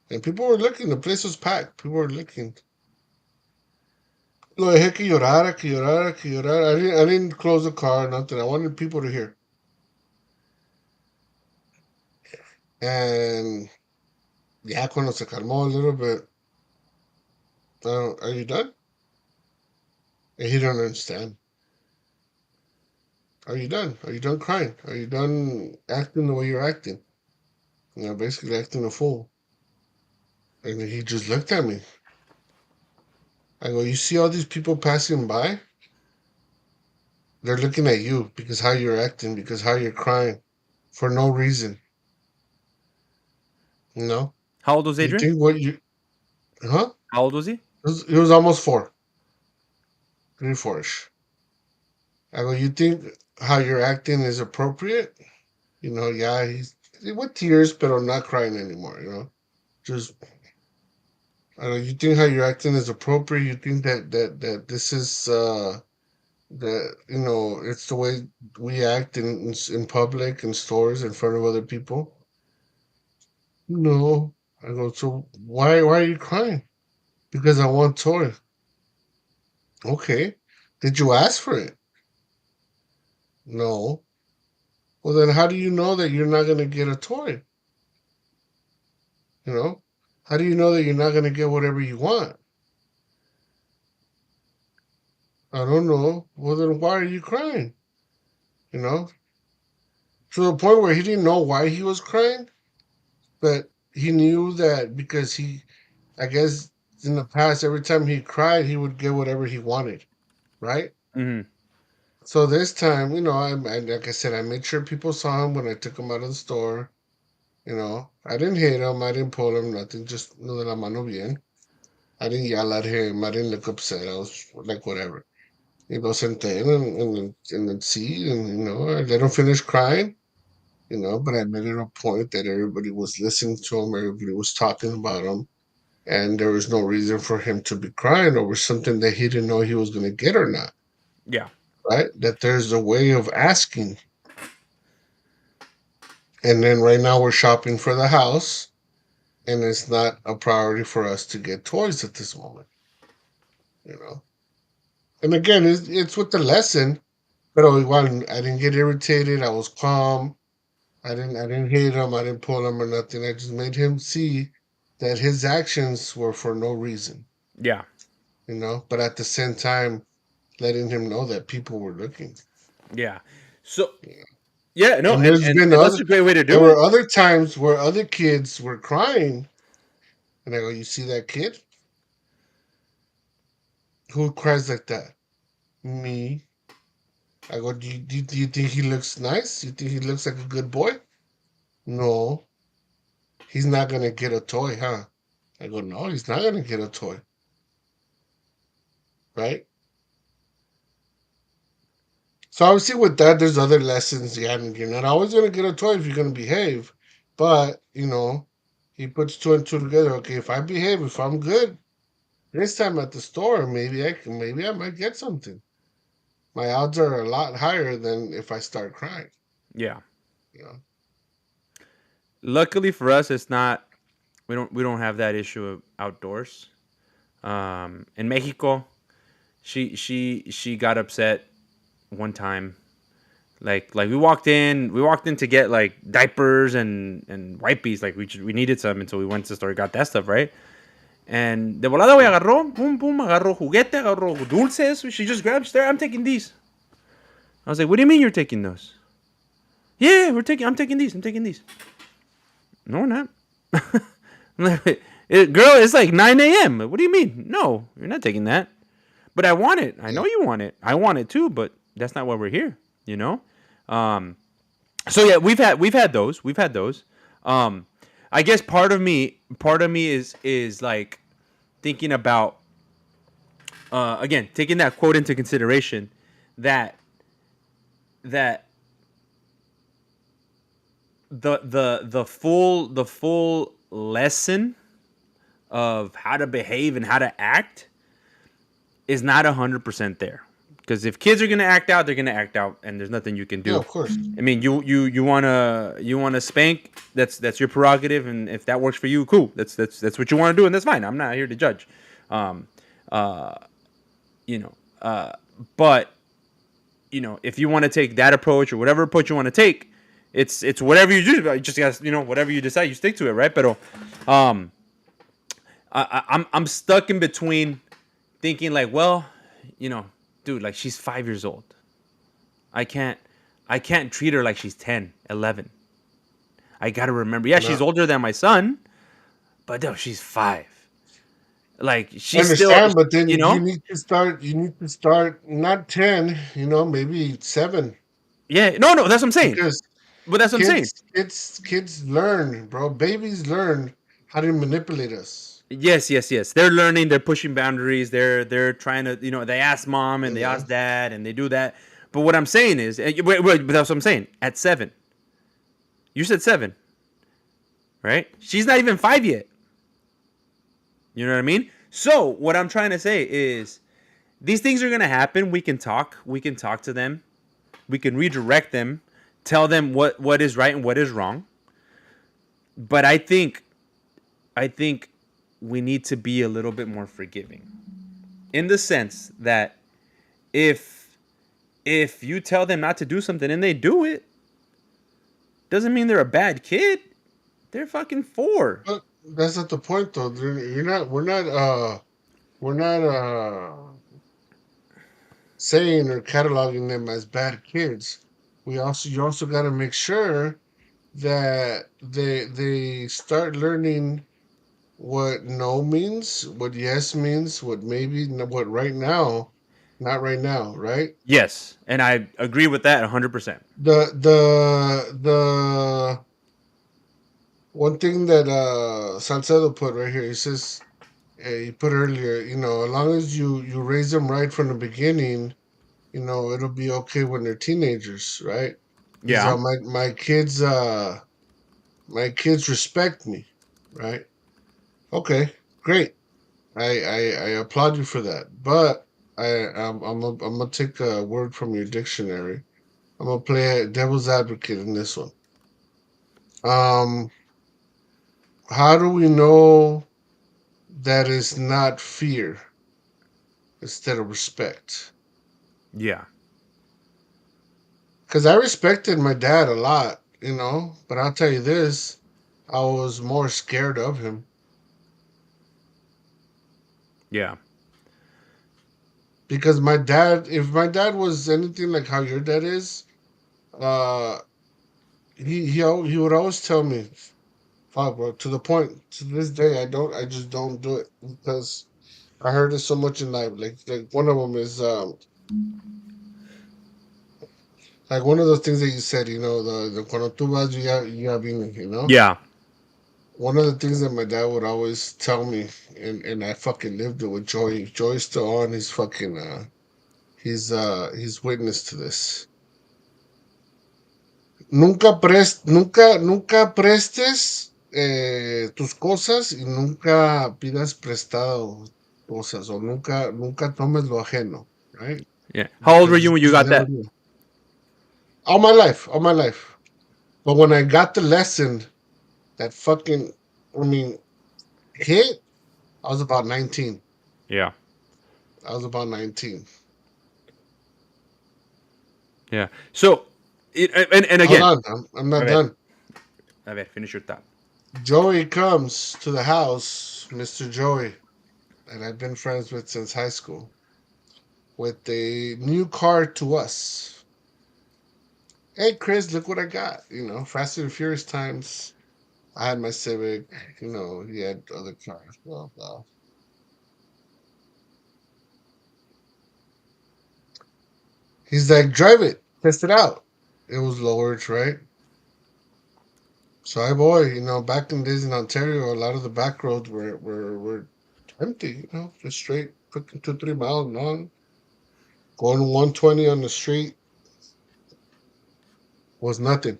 and people were looking. The place was packed. People were looking. Lo dejé que llorara, que llorara, que llorara. I didn't close the car, nothing. I wanted people to hear. And ya cuando se calmó a little bit, are you done? And he don't understand. Are you done? Are you done crying? Are you done acting the way you're acting? Basically acting a fool. And he just looked at me. I go, you see all these people passing by? They're looking at you because how you're acting, because how you're crying for no reason. You know? How old was You Adrian? think what you, huh? How old was he? It was almost 4, 3, 4-ish. I go, you think how you're acting is appropriate? Yeah, he's with tears, but I'm not crying anymore. Just, I know you think how you're acting is appropriate. You think that this is, that, it's the way we act in public, in stores, in front of other people. No. I go, so why are you crying? Because I want toy. Okay. Did you ask for it? No. Well, then how do you know that you're not going to get a toy? You know? How do you know that you're not going to get whatever you want? I don't know. Well, then why are you crying? You know? To the point where he didn't know why he was crying, but he knew that because I guess in the past, every time he cried, he would get whatever he wanted, right? Mm-hmm. So this time, like I said, I made sure people saw him when I took him out of the store. I didn't hit him, I didn't pull him, nothing, just no de la mano bien. I didn't yell at him, I didn't look upset. I was like, whatever. Senté in the seat, and, I let him finish crying, but I made it a point that everybody was listening to him, everybody was talking about him, and there was no reason for him to be crying over something that he didn't know he was going to get or not, Yeah. right? That there's a way of asking. And then right now we're shopping for the house, and it's not a priority for us to get toys at this moment, you know. And again, it's with the lesson, but I didn't get irritated. I was calm. I didn't hit him. I didn't pull him or nothing. I just made him see that his actions were for no reason, Yeah. But at the same time, letting him know that people were looking. Yeah. So yeah, no, And there's been and that's other a great way to there do were it. other times where other kids were crying, and I go, "You see that kid? Who cries like that? Me." I go, do you think he looks nice? You think he looks like a good boy? No, he's not gonna get a toy, huh? I go, no, he's not gonna get a toy, right? So obviously with that, there's other lessons. Yeah, and you're not always gonna get a toy if you're gonna behave, but he puts two and two together. Okay, if I behave, if I'm good, next time at the store, maybe I might get something. My odds are a lot higher than if I start crying. Yeah. You know, Luckily for us, it's not. We don't have that issue of outdoors. In Mexico, she got upset one time. Like we walked in to get like diapers and wipes. Like we needed some, and so we went to the store, got that stuff, right? And de volada, güey, agarró, pum, pum, agarró juguete, agarró dulces. She just grabbed there. I'm taking these. I was like, what do you mean you're taking those? Yeah, I'm taking these. I'm taking these. No, we're not. Girl, it's like 9 a.m. What do you mean? No, you're not taking that. But I want it. I yeah, know you want it. I want it too, but that's not why we're here, you know? Um, so yeah, we've had those. We've had those. Um, I guess part of me is like thinking about again, taking that quote into consideration that that the full lesson of how to behave and how to act is not 100% there. Because if kids are gonna act out, they're gonna act out, and there's nothing you can yeah, do. of course. I mean, you wanna spank. That's your prerogative, and if that works for you, cool. That's what you want to do, and that's fine. I'm not here to judge. Um, uh, you know, uh, but if you want to take that approach or whatever approach you want to take, it's whatever you do. You just got whatever you decide, you stick to it, right? But um, I'm stuck in between thinking like, well, you know, dude, like she's 5 years old. I can't I can't treat her like she's 10, 11. I gotta remember, yeah, she's No, older than my son, but no, she's 5. Like I she's still, understand, but then you you know, need to start. You need to start not 10. Maybe 7, yeah, no, no, that's what I'm saying. because But that's what I'm saying. kids learn, bro. Babies learn how to manipulate us. Yes, yes, yes. They're learning. They're pushing boundaries. They're trying to. They ask mom and You they know, ask dad and they do that. But what I'm saying is, but that's what I'm saying. At 7, you said 7, right? She's not even 5 yet. You know what I mean? So what I'm trying to say is, these things are gonna happen. We can talk. We can talk to them. We can redirect them. Tell them what is right and what is wrong. But I think we need to be a little bit more forgiving, in the sense that if if you tell them not to do something and they do it, doesn't mean they're a bad kid. They're fucking 4. but that's not the point, though. You're not. We're not saying or cataloging them as bad kids. You also got to make sure that they start learning what no means, what yes means, what maybe, what right now, not right now, right? Yes, and I agree with that 100%. The one thing that Salcedo put right here, he says, he put earlier, as long as you raise them right from the beginning, it'll be okay when they're teenagers, right? He's Yeah. my kids respect me, right? Okay, great. I applaud you for that, but I'm gonna take a word from your dictionary. I'm gonna play devil's advocate in this one. Um, how do we know that is not fear instead of respect? Yeah. Because I respected my dad a lot, but I'll tell you this, I was more scared of him Yeah. because my dad, if my dad was anything like how your dad is, uh, he would always tell me, "Fuck, bro." To the point, to this day, I just don't do it because I heard it so much in life. Like one of them is like one of those things that you said, the cuando tú vas, you ya vine, Yeah, One of the things that my dad would always tell me, and I fucking lived it with Joey. Joey's still on. He's fucking he's witness to this. Nunca prestes tus cosas y nunca pidas prestado cosas o nunca tomes lo ajeno, right? yeah. How old were Because you you when you just got never that? know. All my life. But when I got the lesson that fucking, I mean, hit, I was about 19. Yeah, I was about 19. yeah. So, and Hold again, on, I'm a not ver, done. a ver, finish your thought. Joey comes to the house, Mr. Joey, and I've been friends with since high school, with a new car to us. Hey, Chris, look what I got. Fast and Furious times. I had my Civic. He had other cars. Blah, blah. He's like, drive it, test it out. It was lowered, right? So, boy, back in days in Ontario, a lot of the back roads were empty, just straight, fucking 2, 3 miles long. Going 120 on the street was nothing.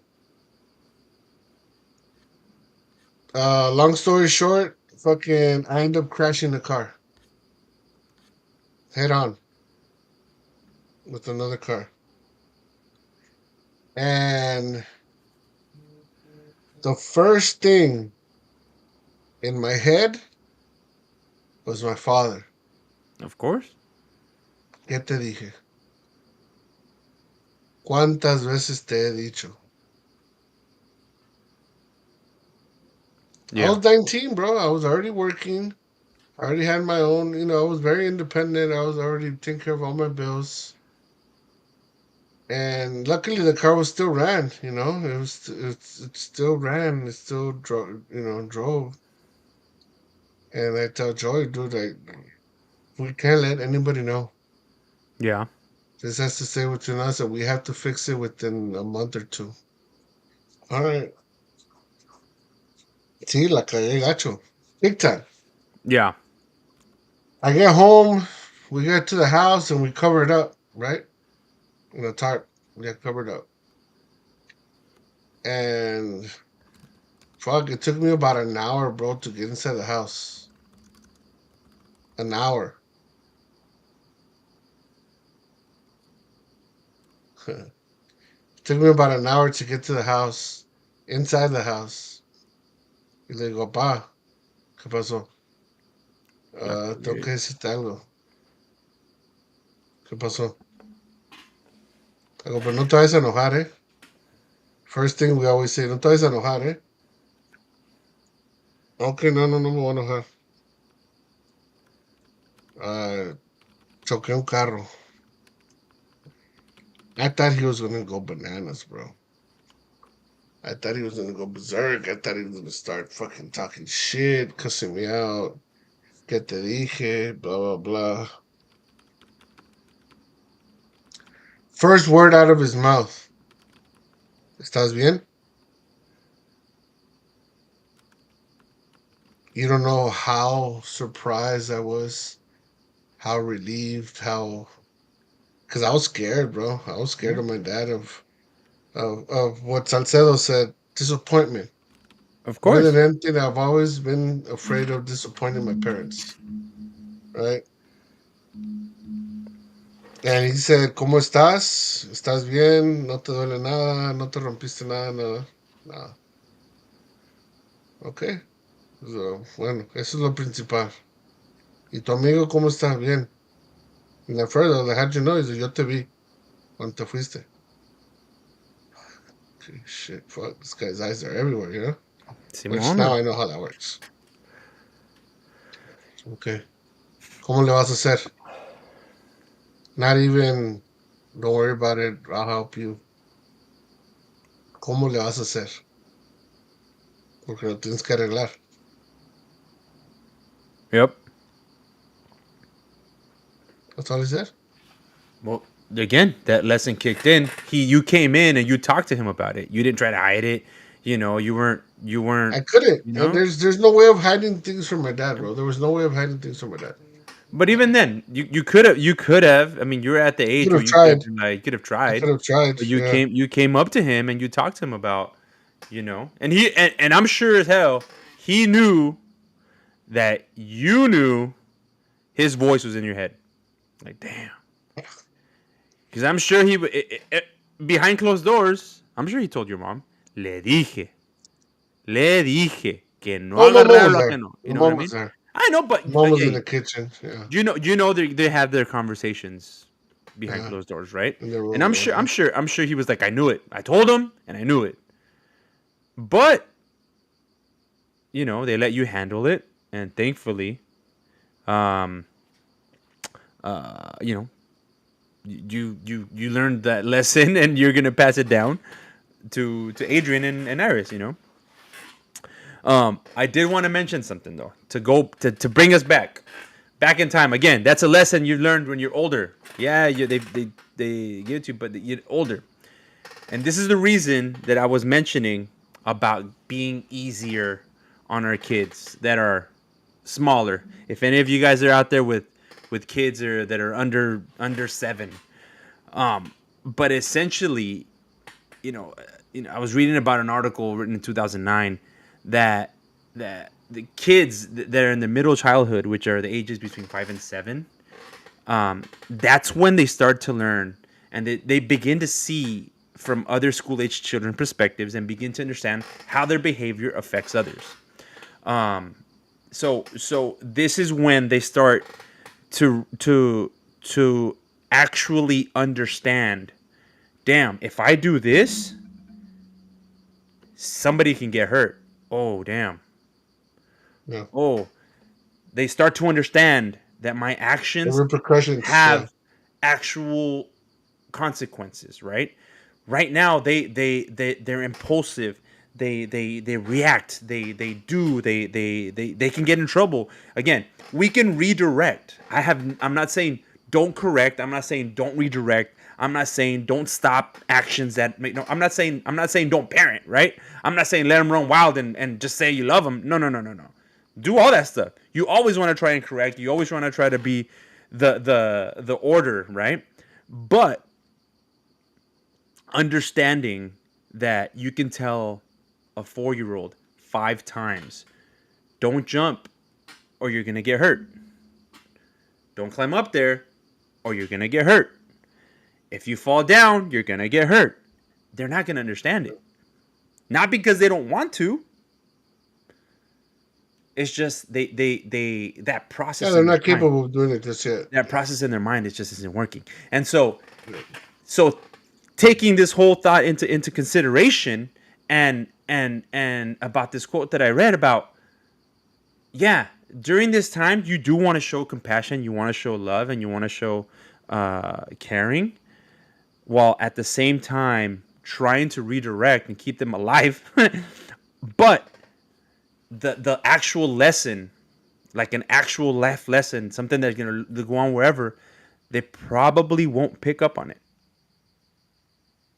Long story short, fucking, I end up crashing the car head on with another car. And the first thing in my head was my father. Of course. ¿Qué te dije? ¿Cuántas veces te he dicho? I Yeah, was 19, bro. I was already working. I already had my own, I was very independent. I was already taking care of all my bills. And luckily the car was still ran, it still ran, it still drove. And I tell Joy, dude, we can't let anybody know. yeah, This has to stay between us, and we have to fix it within a month or two. All right. Sí, la cagué gacho. Big time. yeah. I get home, we get to the house, and we cover it up, right? In a tarp. We got covered up. And fuck, it took me about an hour, bro, to get inside the house. An hour. It took me about an hour to get to the house, inside the house. Y le digo, pa, ¿qué pasó? La Tengo cagué. que decirte algo. ¿Qué pasó? Le digo, pero no te vayas a enojar, ¿eh? First thing we always say, no te vayas a enojar, ¿eh? Ok, no, no, no me voy a enojar. Uh, Choqué un carro. I thought he was gonna go bananas, bro. I thought he was gonna go berserk. I thought he was gonna start fucking talking shit, cussing me out. Que te dije, blah, blah, blah. First word out of his mouth. ¿Estás bien? You don't know how surprised I was, how relieved, because I was scared, bro. I was scared Yeah, of my dad of what Salcedo said, disappointment. of More course. than anything, I've always been afraid of disappointing my parents, right? And he said, ¿Cómo estás? ¿Estás bien? ¿No te duele nada? ¿No te rompiste nada? Nada. Nada. Ok. So, bueno, eso es lo principal. ¿Y tu amigo cómo está? Bien. And at first, I how'd you know? He said, yo te vi cuando te fuiste. Okay, shit, fuck. This guy's eyes are everywhere, Which now Simón. I know how that works. Okay. ¿Cómo le vas a hacer? Not even, don't worry about it, I'll help you. ¿Cómo le vas a hacer? Porque lo tienes que arreglar. Yep. That's all he said. Well, again, that lesson kicked in. You came in and you talked to him about it. You didn't try to hide it. You weren't. I couldn't. You And know. there's no way of hiding things from my dad, bro. There was no way of hiding things from my dad. But even then, you could have. I mean, you were at the I age could where have you could have tried. been like, you could have I could tried. have tried. But you Yeah. came up to him and you talked to him about, and I'm sure as hell he knew that you knew his voice was in your head. Like, damn. Because I'm sure behind closed doors, I'm sure he told your mom, le dije que no Oh, my mom agarrar was lo there. ajeno. You My know what I mom was mean? there. I know, but My mom was in hey, the kitchen. Yeah. they have their conversations behind Yeah. closed doors, right? In the And room. Uh-huh. I'm sure he was like, I knew it. I told him, and I knew it. But they let you handle it, and thankfully, um, you know, you learned that lesson, and you're gonna pass it down to Adrian and Iris. I did want to mention something though to bring us back in time again. That's a lesson you learned when you're older. Yeah, they give it to you, but you're older. And this is the reason that I was mentioning about being easier on our kids that are smaller. If any of you guys are out there with kids that are under 7, but essentially, you know, I was reading about an article written in 2009 that the kids that are in the middle childhood, which are the ages between 5 and 7, that's when they start to learn and they begin to see from other school age children perspectives and begin to understand how their behavior affects others. So this is when they start to actually understand, damn, if I do this, somebody can get hurt. Oh, damn. Yeah. Oh, they start to understand that my The actions repercussions. Yeah. have actual consequences, right? Right now they're impulsive. They react. They can get in trouble. Again, we can redirect. I'm not saying don't correct. I'm not saying don't redirect. I'm not saying don't stop actions that make no. I'm not saying don't parent, right? I'm not saying let them run wild and just say you love them. No, no, no, no, no. Do all that stuff. You always want to try and correct. You always want to try to be the order, right? But understanding that you can tell a 4-year old 5 times, don't jump or you're gonna get hurt. Don't climb up there or you're gonna get hurt. If you fall down, you're gonna get hurt. They're not gonna understand it. Not because they don't want to. It's just they that Yeah, process they're in their not mind. capable of doing it just yet. That process in their mind, it just isn't working. And so taking this whole thought into consideration and about this quote that I read about, yeah, during this time you do want to show compassion, you want to show love, and you want to show caring, while at the same time trying to redirect and keep them alive. But the actual lesson, like an actual life lesson, something that's gonna go on wherever, they probably won't pick up on it.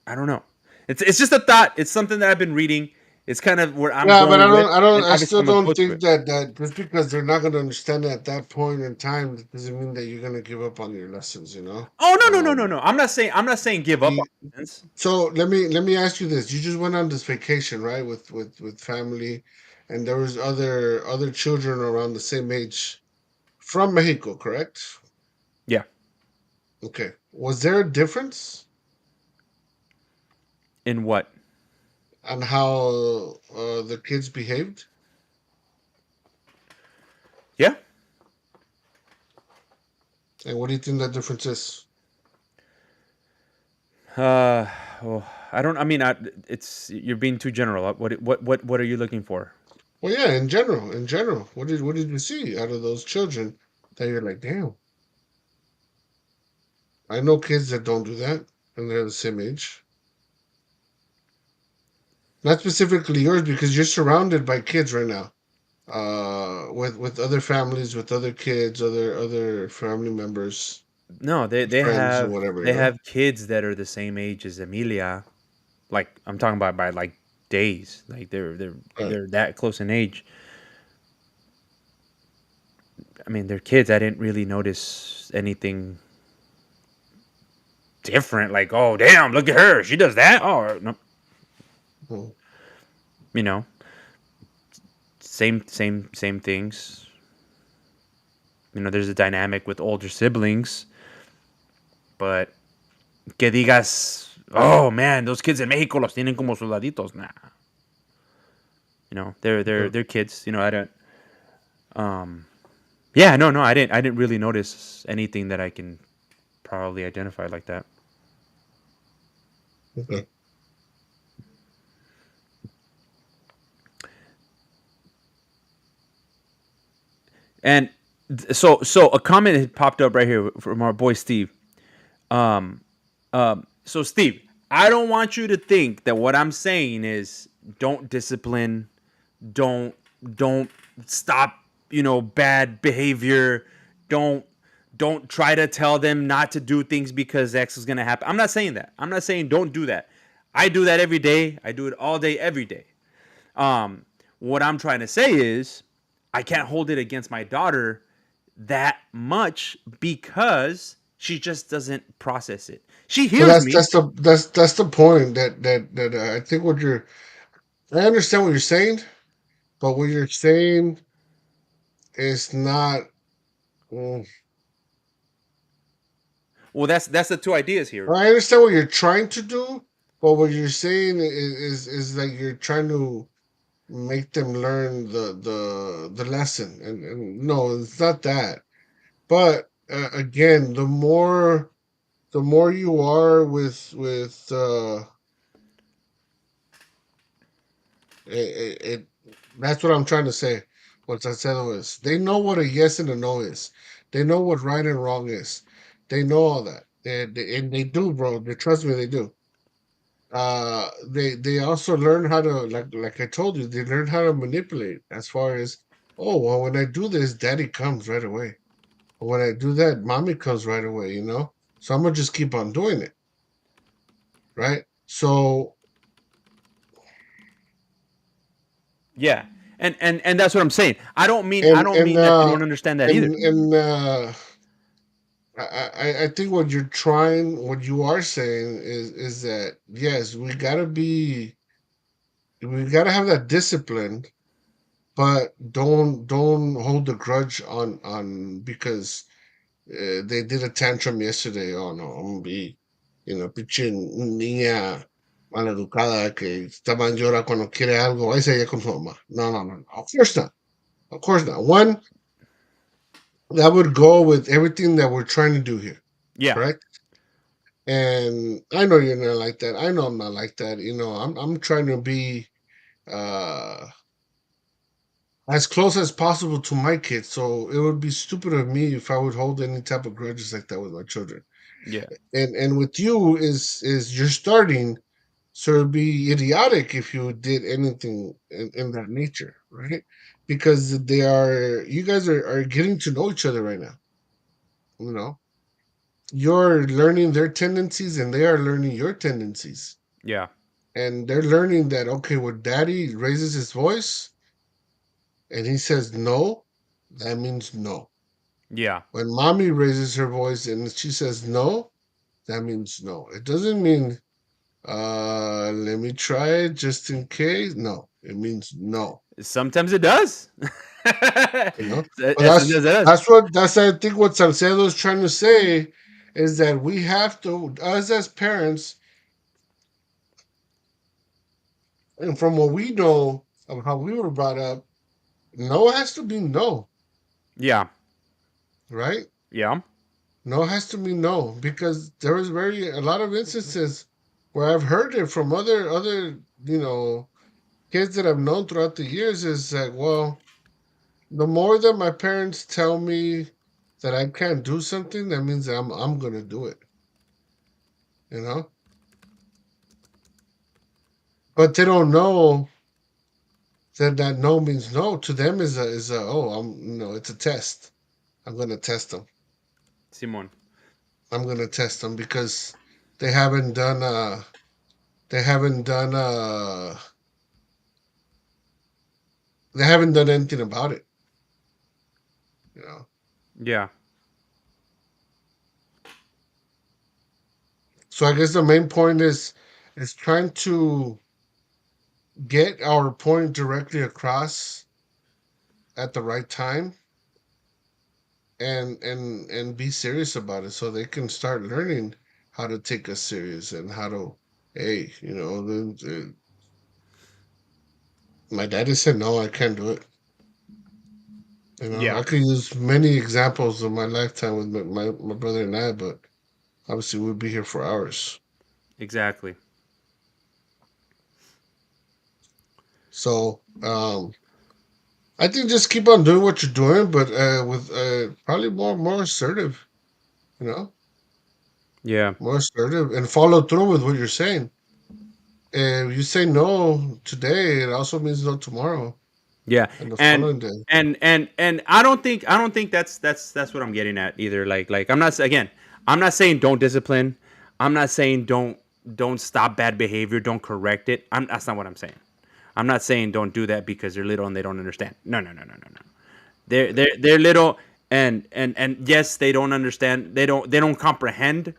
I don't know. It's just a thought. It's something that I've been reading. It's kind of where I'm Yeah, but going with, and I obviously still I'm gonna don't go to think it. that just because they're not going to understand it at that point in time, that doesn't mean that you're going to give up on your lessons, you know? Oh, no, no, no, no, Um, no. I'm not saying give up on you, this. so let me ask you this. You just went on this vacation, right? With family, and there was other children around the same age from Mexico, correct? Yeah. Okay. Was there a difference In what? on how the kids behaved? Yeah. And what do you think that difference is? Uh. Well, I don't. I mean, it's you're being too general. What are you looking for? Well, yeah, in general, what did you see out of those children that you're like, damn? I know kids that don't do that, and they're the same age. Not specifically yours, because you're surrounded by kids right now. With other families, with other kids, other family members, No, friends, or whatever. they have kids that are the same age as Emilia. Like I'm talking about by like days. Like Right. they're that close in age. I mean, they're kids. I didn't really notice anything different. Like, oh damn, look at her. She does that. Oh no, Mm. you know, same things. You know, there's a dynamic with older siblings, but que digas, oh man, those kids in Mexico los tienen como soldaditos. Nah, you know, Okay. they're kids. You know, I don't. Um, yeah, no, I didn't really notice anything that I can probably identify like that. Okay. And so a comment had popped up right here from our boy Steve. Um, so Steve, I don't want you to think that what I'm saying is don't discipline, don't don't stop, you know, bad behavior, don't don't try to tell them not to do things because X is gonna happen. I'm not saying that. I'm not saying don't do that. I do that every day. I do it all day, every day. Um, what I'm trying to say is I can't hold it against my daughter that much because she just doesn't process it. She Well, hears me. that's the point I think what you're. I understand what you're saying, but what you're saying is not. mm, Well, that's the two ideas here. I understand what you're trying to do, but what you're saying is like you're trying to make them learn the lesson, and no, it's not that. But again, the more you are with it, that's what I'm trying to say. What I said was they know what a yes and a no is. They know what right and wrong is. They know all that, and they do, bro. They trust me, they do. They also learn how to, like I told you, they learn how to manipulate. As far as, oh well, when I do this, daddy comes right away. When I do that, mommy comes right away. So I'm gonna just keep on doing it, right? So Yeah. And that's what I'm saying. I and don't and mean that they uh don't understand that either. and I think what you are saying is that yes, we gotta have that discipline, but don't hold the grudge on because they did a tantrum yesterday. Oh no, I'm gonna be, pinche niña maleducada que estaban llora cuando quiere algo, ahí se ella con su mamá. No, no, no, no. Of course not. Of course not. One, that would go with everything that we're trying to do here, Yeah. correct? And I know you're not like that. I know I'm not like that. I'm trying to be uh as close as possible to my kids. So it would be stupid of me if I would hold any type of grudges like that with my children. Yeah. And with you is you're starting, so it'd be idiotic if you did anything in that nature, right? Because you guys are getting to know each other right now. You know, you're learning their tendencies and they are learning your tendencies. Yeah. And they're learning that, okay, when daddy raises his voice and he says no, that means no. Yeah. When mommy raises her voice and she says no, that means no. It doesn't mean let me try it just in case. No, it means no. Sometimes it does. You know, but Yeah, sometimes it does. that's I think what Salcedo is trying to say is that we have to, us as parents, and from what we know of how we were brought up, no has to be no, Yeah. right? Yeah. No has to be no, because there was very a lot of instances where I've heard it from other kids that I've known throughout the years is like, well, the more that my parents tell me that I can't do something, that means that I'm gonna do it. you know. But they don't know that that no means no. To them is a oh, it's a test. I'm gonna test them. Simon. I'm gonna test them because they haven't done they haven't done they haven't done anything about it. You know. Yeah. So I guess the main point is trying to get our point directly across at the right time and be serious about it so they can start learning how to take us serious and how to hey my daddy said no, I can't do it. Yeah. I could use many examples of my lifetime with my brother and I, but obviously we'd be here for hours. Exactly. So I think just keep on doing what you're doing, but with probably more assertive, you know, Yeah. more assertive and follow through with what you're saying. If you say no today, it also means no tomorrow Yeah. and the And following day. I don't think that's what I'm getting at either. Like I'm not saying don't discipline. I'm not saying don't stop bad behavior, don't correct it. That's not what I'm saying. I'm not saying don't do that because they're little and they don't understand. No, no, no, no, no, no. They're little and yes, they don't understand. They don't comprehend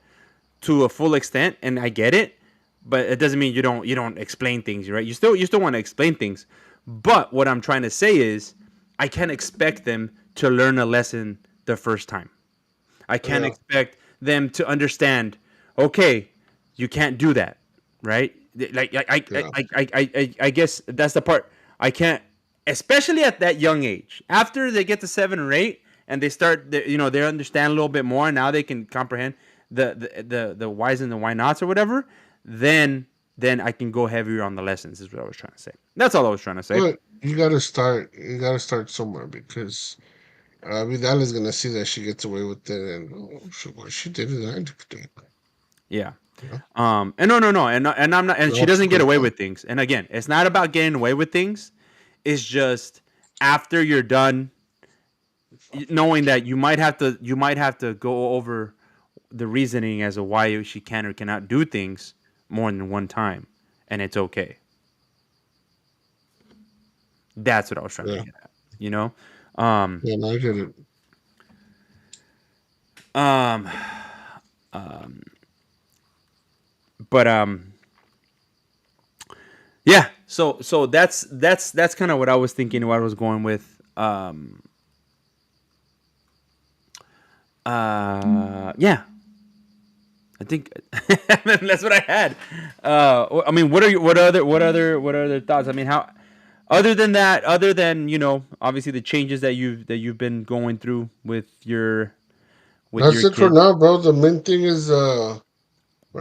to a full extent, and I get it, but it doesn't mean you don't explain things, right? You still want to explain things, but what I'm trying to say is, I can't expect them to learn a lesson the first time. I can't Yeah, expect them to understand. Okay, you can't do that, right? Like yeah, I guess that's the part I can't, especially at that young age. After they get to 7 or 8 and they start, they understand a little bit more. Now they can comprehend the whys and the why nots or whatever. Then I can go heavier on the lessons. Is what I was trying to say. That's all I was trying to say. but you got to start. You got to start somewhere because Vidal is gonna see that she gets away with it, and oh, she did it. I did it. Yeah. You know, And no, no, no, and I'm not, and they're she all doesn't get figured away out. with things. And again, it's not about getting away with things. It's just after you're done, knowing that you might have to go over the reasoning as to why she can or cannot do things more than one time, and it's okay. That's what I was trying to Yeah, get at. You know, um, yeah, no, I get it. um, but yeah. So that's kind of what I was thinking. What I was going with. Yeah, I think that's what I had. I mean, what other thoughts? I mean, how other than that, other than obviously the changes that you've been going through with your That's it for kids. now, bro. The main thing is right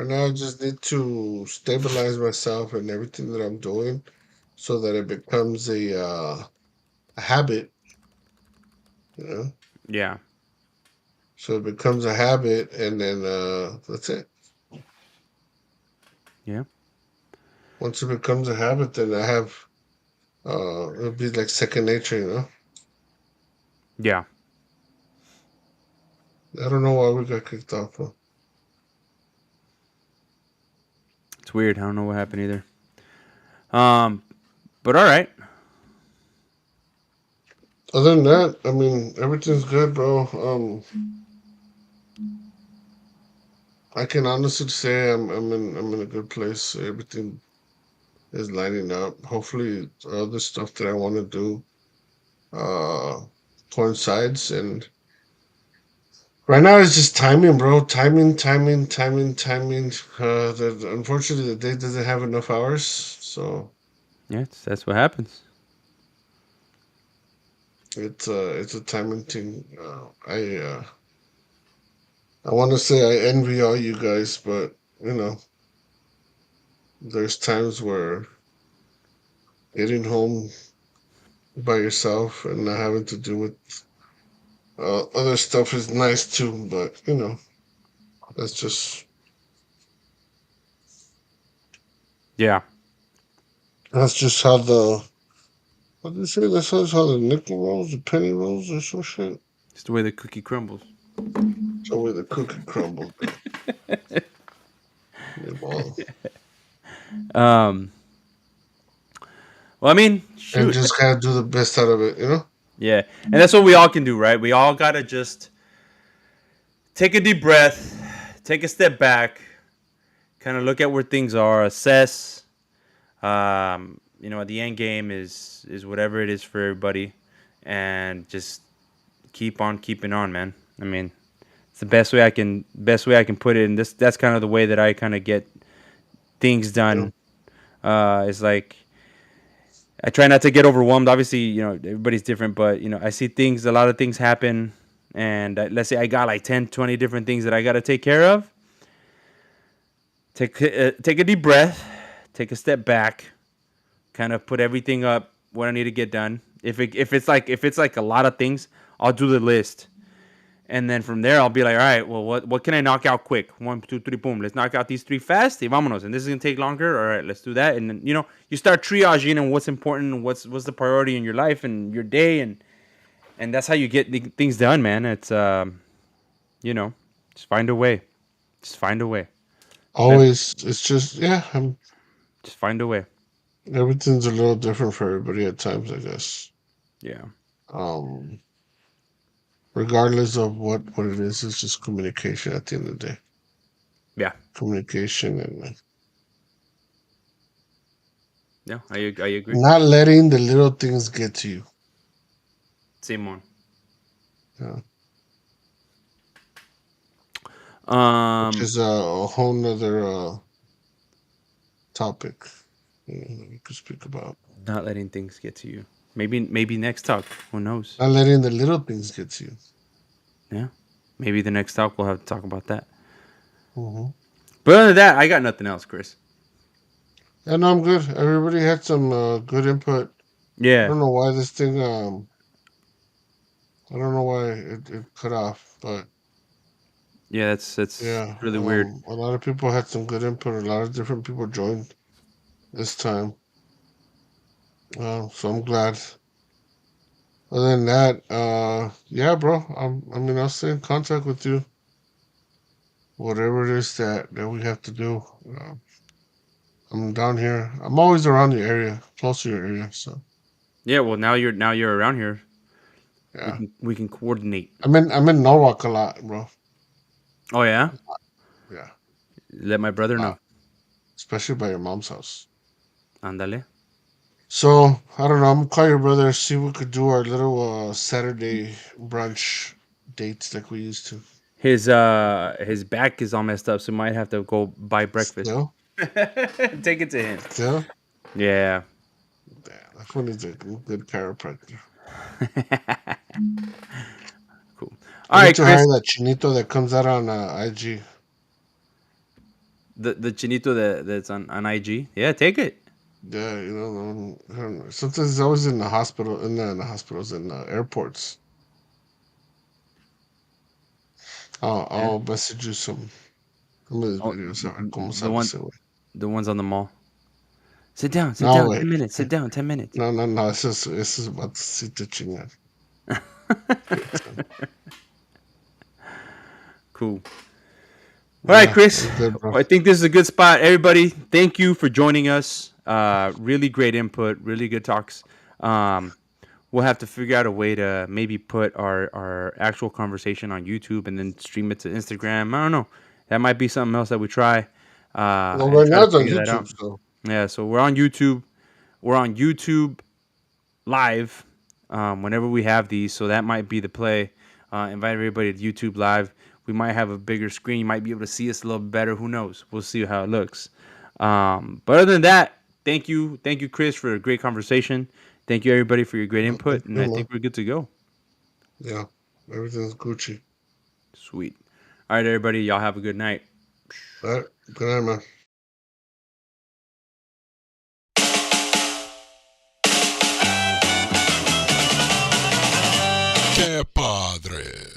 now I just need to stabilize myself and everything that I'm doing so that it becomes a habit, you know. Yeah, So it becomes a habit, and then that's it. yeah, Once it becomes a habit, then I have it'll be like second nature, you know. yeah. I don't know why we got kicked off. Huh? It's weird. I don't know what happened either. Um, but all right. Other than that, I mean, everything's good, bro. I can honestly say I'm in a good place. Everything is lining up. Hopefully, other stuff that I want to do uh coincides. And right now, it's just timing, bro. Timing, timing, timing, timing. Unfortunately, the day doesn't have enough hours, so Yeah, that's what happens. it's a timing thing. I want to say I envy all you guys, but there's times where getting home by yourself and not having to do with other stuff is nice too. But that's just Yeah, That's just how the what did you say? That's how the nickel rolls, the penny rolls, or some shit. it's the way the cookie crumbles. So where the cookie crumbled, man. Yeah, well, Um, well, I mean, and shoot, just gotta do the best out of it, you know. yeah, and that's what we all can do, right? We all gotta just take a deep breath, take a step back, kind of look at where things are, assess. The end game is whatever it is for everybody, and just keep on keeping on, man. I mean, it's the best way I can put it, and that's kind of the way that I kind of get things Yeah. done. Is like I try not to get overwhelmed. Obviously, everybody's different, but I see a lot of things happen, and let's say I got like 10, 20 different things that I got to take care of. Take a deep breath, take a step back, kind of put everything up what I need to get done. If it's like a lot of things, I'll do the list, and then from there I'll be like, all right, well, what can I knock out quick? One, two, three, boom. Let's knock out these three fast. Y vámonos. And this is gonna take longer. All right, let's do that. And then you start triaging and what's important, and what's the priority in your life and your day, and that's how you get things done, man. It's you know, just find a way. Just find a way. Better. Always, it's just yeah. Just find a way. Everything's a little different for everybody at times, I guess. Yeah. Um, Regardless of what it is, it's just communication at the end of the day. Yeah. Communication and Yeah. I agree. not letting the little things get to you. Simon. Yeah. Which Um, is a whole nother topic that we could speak about. not letting things get to you. Maybe next talk. Who knows? Not letting the little things get to you. Yeah. Maybe the next talk we'll have to talk about that. Hmm. But other than that, I got nothing else, Chris. Yeah, no, I'm good. Everybody had some good input. I Yeah. don't know why this thing. I don't know why it cut off, but Yeah, that's yeah, really weird. a lot of people had some good input. A lot of different people joined this time, so I'm glad. Other than that, yeah, bro. I mean, I'll stay in contact with you. Whatever it is that we have to do. I'm down here. I'm always around your area, close to your area. So Yeah, well now you're around here. We yeah, can we can coordinate. I'm in Norwalk a lot, bro. Oh yeah? Yeah, Let my brother a know. lot, especially by your mom's house. Ándale. So I don't know. I'm gonna call your brother. See if we could do our little Saturday brunch dates like we used to. His back is all messed up, so we might have to go buy breakfast. Still, Take it to him. still. Yeah. Damn, that one is a good chiropractor. Cool. We All need right, to hire Chris. that chinito that comes out on IG. The chinito that's on IG. Yeah, take it. Yeah, I don't know. Sometimes he's always in the hospital, in the hospitals, in airports. Yeah. I'll message you some of his Oh, videos. A ver cómo the sale one ese güey. the ones on the mall. Sit down. Sit No, down. wait. 10 minutes. Sit down. 10 minutes. No, no, no. Eso es about si te chingan. Cool. All right, Yeah, Chris. I'm good, bro. Well, I think this is a good spot. Everybody, thank you for joining us. Really great input. Really good talks. Um, we'll have to figure out a way to maybe put our actual conversation on YouTube and then stream it to Instagram. I don't know. That might be something else that we try Well, and right try now to it's on figure that YouTube, out. so Yeah, so we're on YouTube. We're on YouTube live whenever we have these. So that might be the play. Invite everybody to YouTube live. We might have a bigger screen. You might be able to see us a little better. Who knows? We'll see how it looks. But other than that, thank you, Chris, for a great conversation. Thank you, everybody, for your great no, thank input. And you, I man. think we're good to go. Yeah, everything's Gucci. Sweet. All right, everybody. Y'all have a good night. All right, good night, man. Que Padre.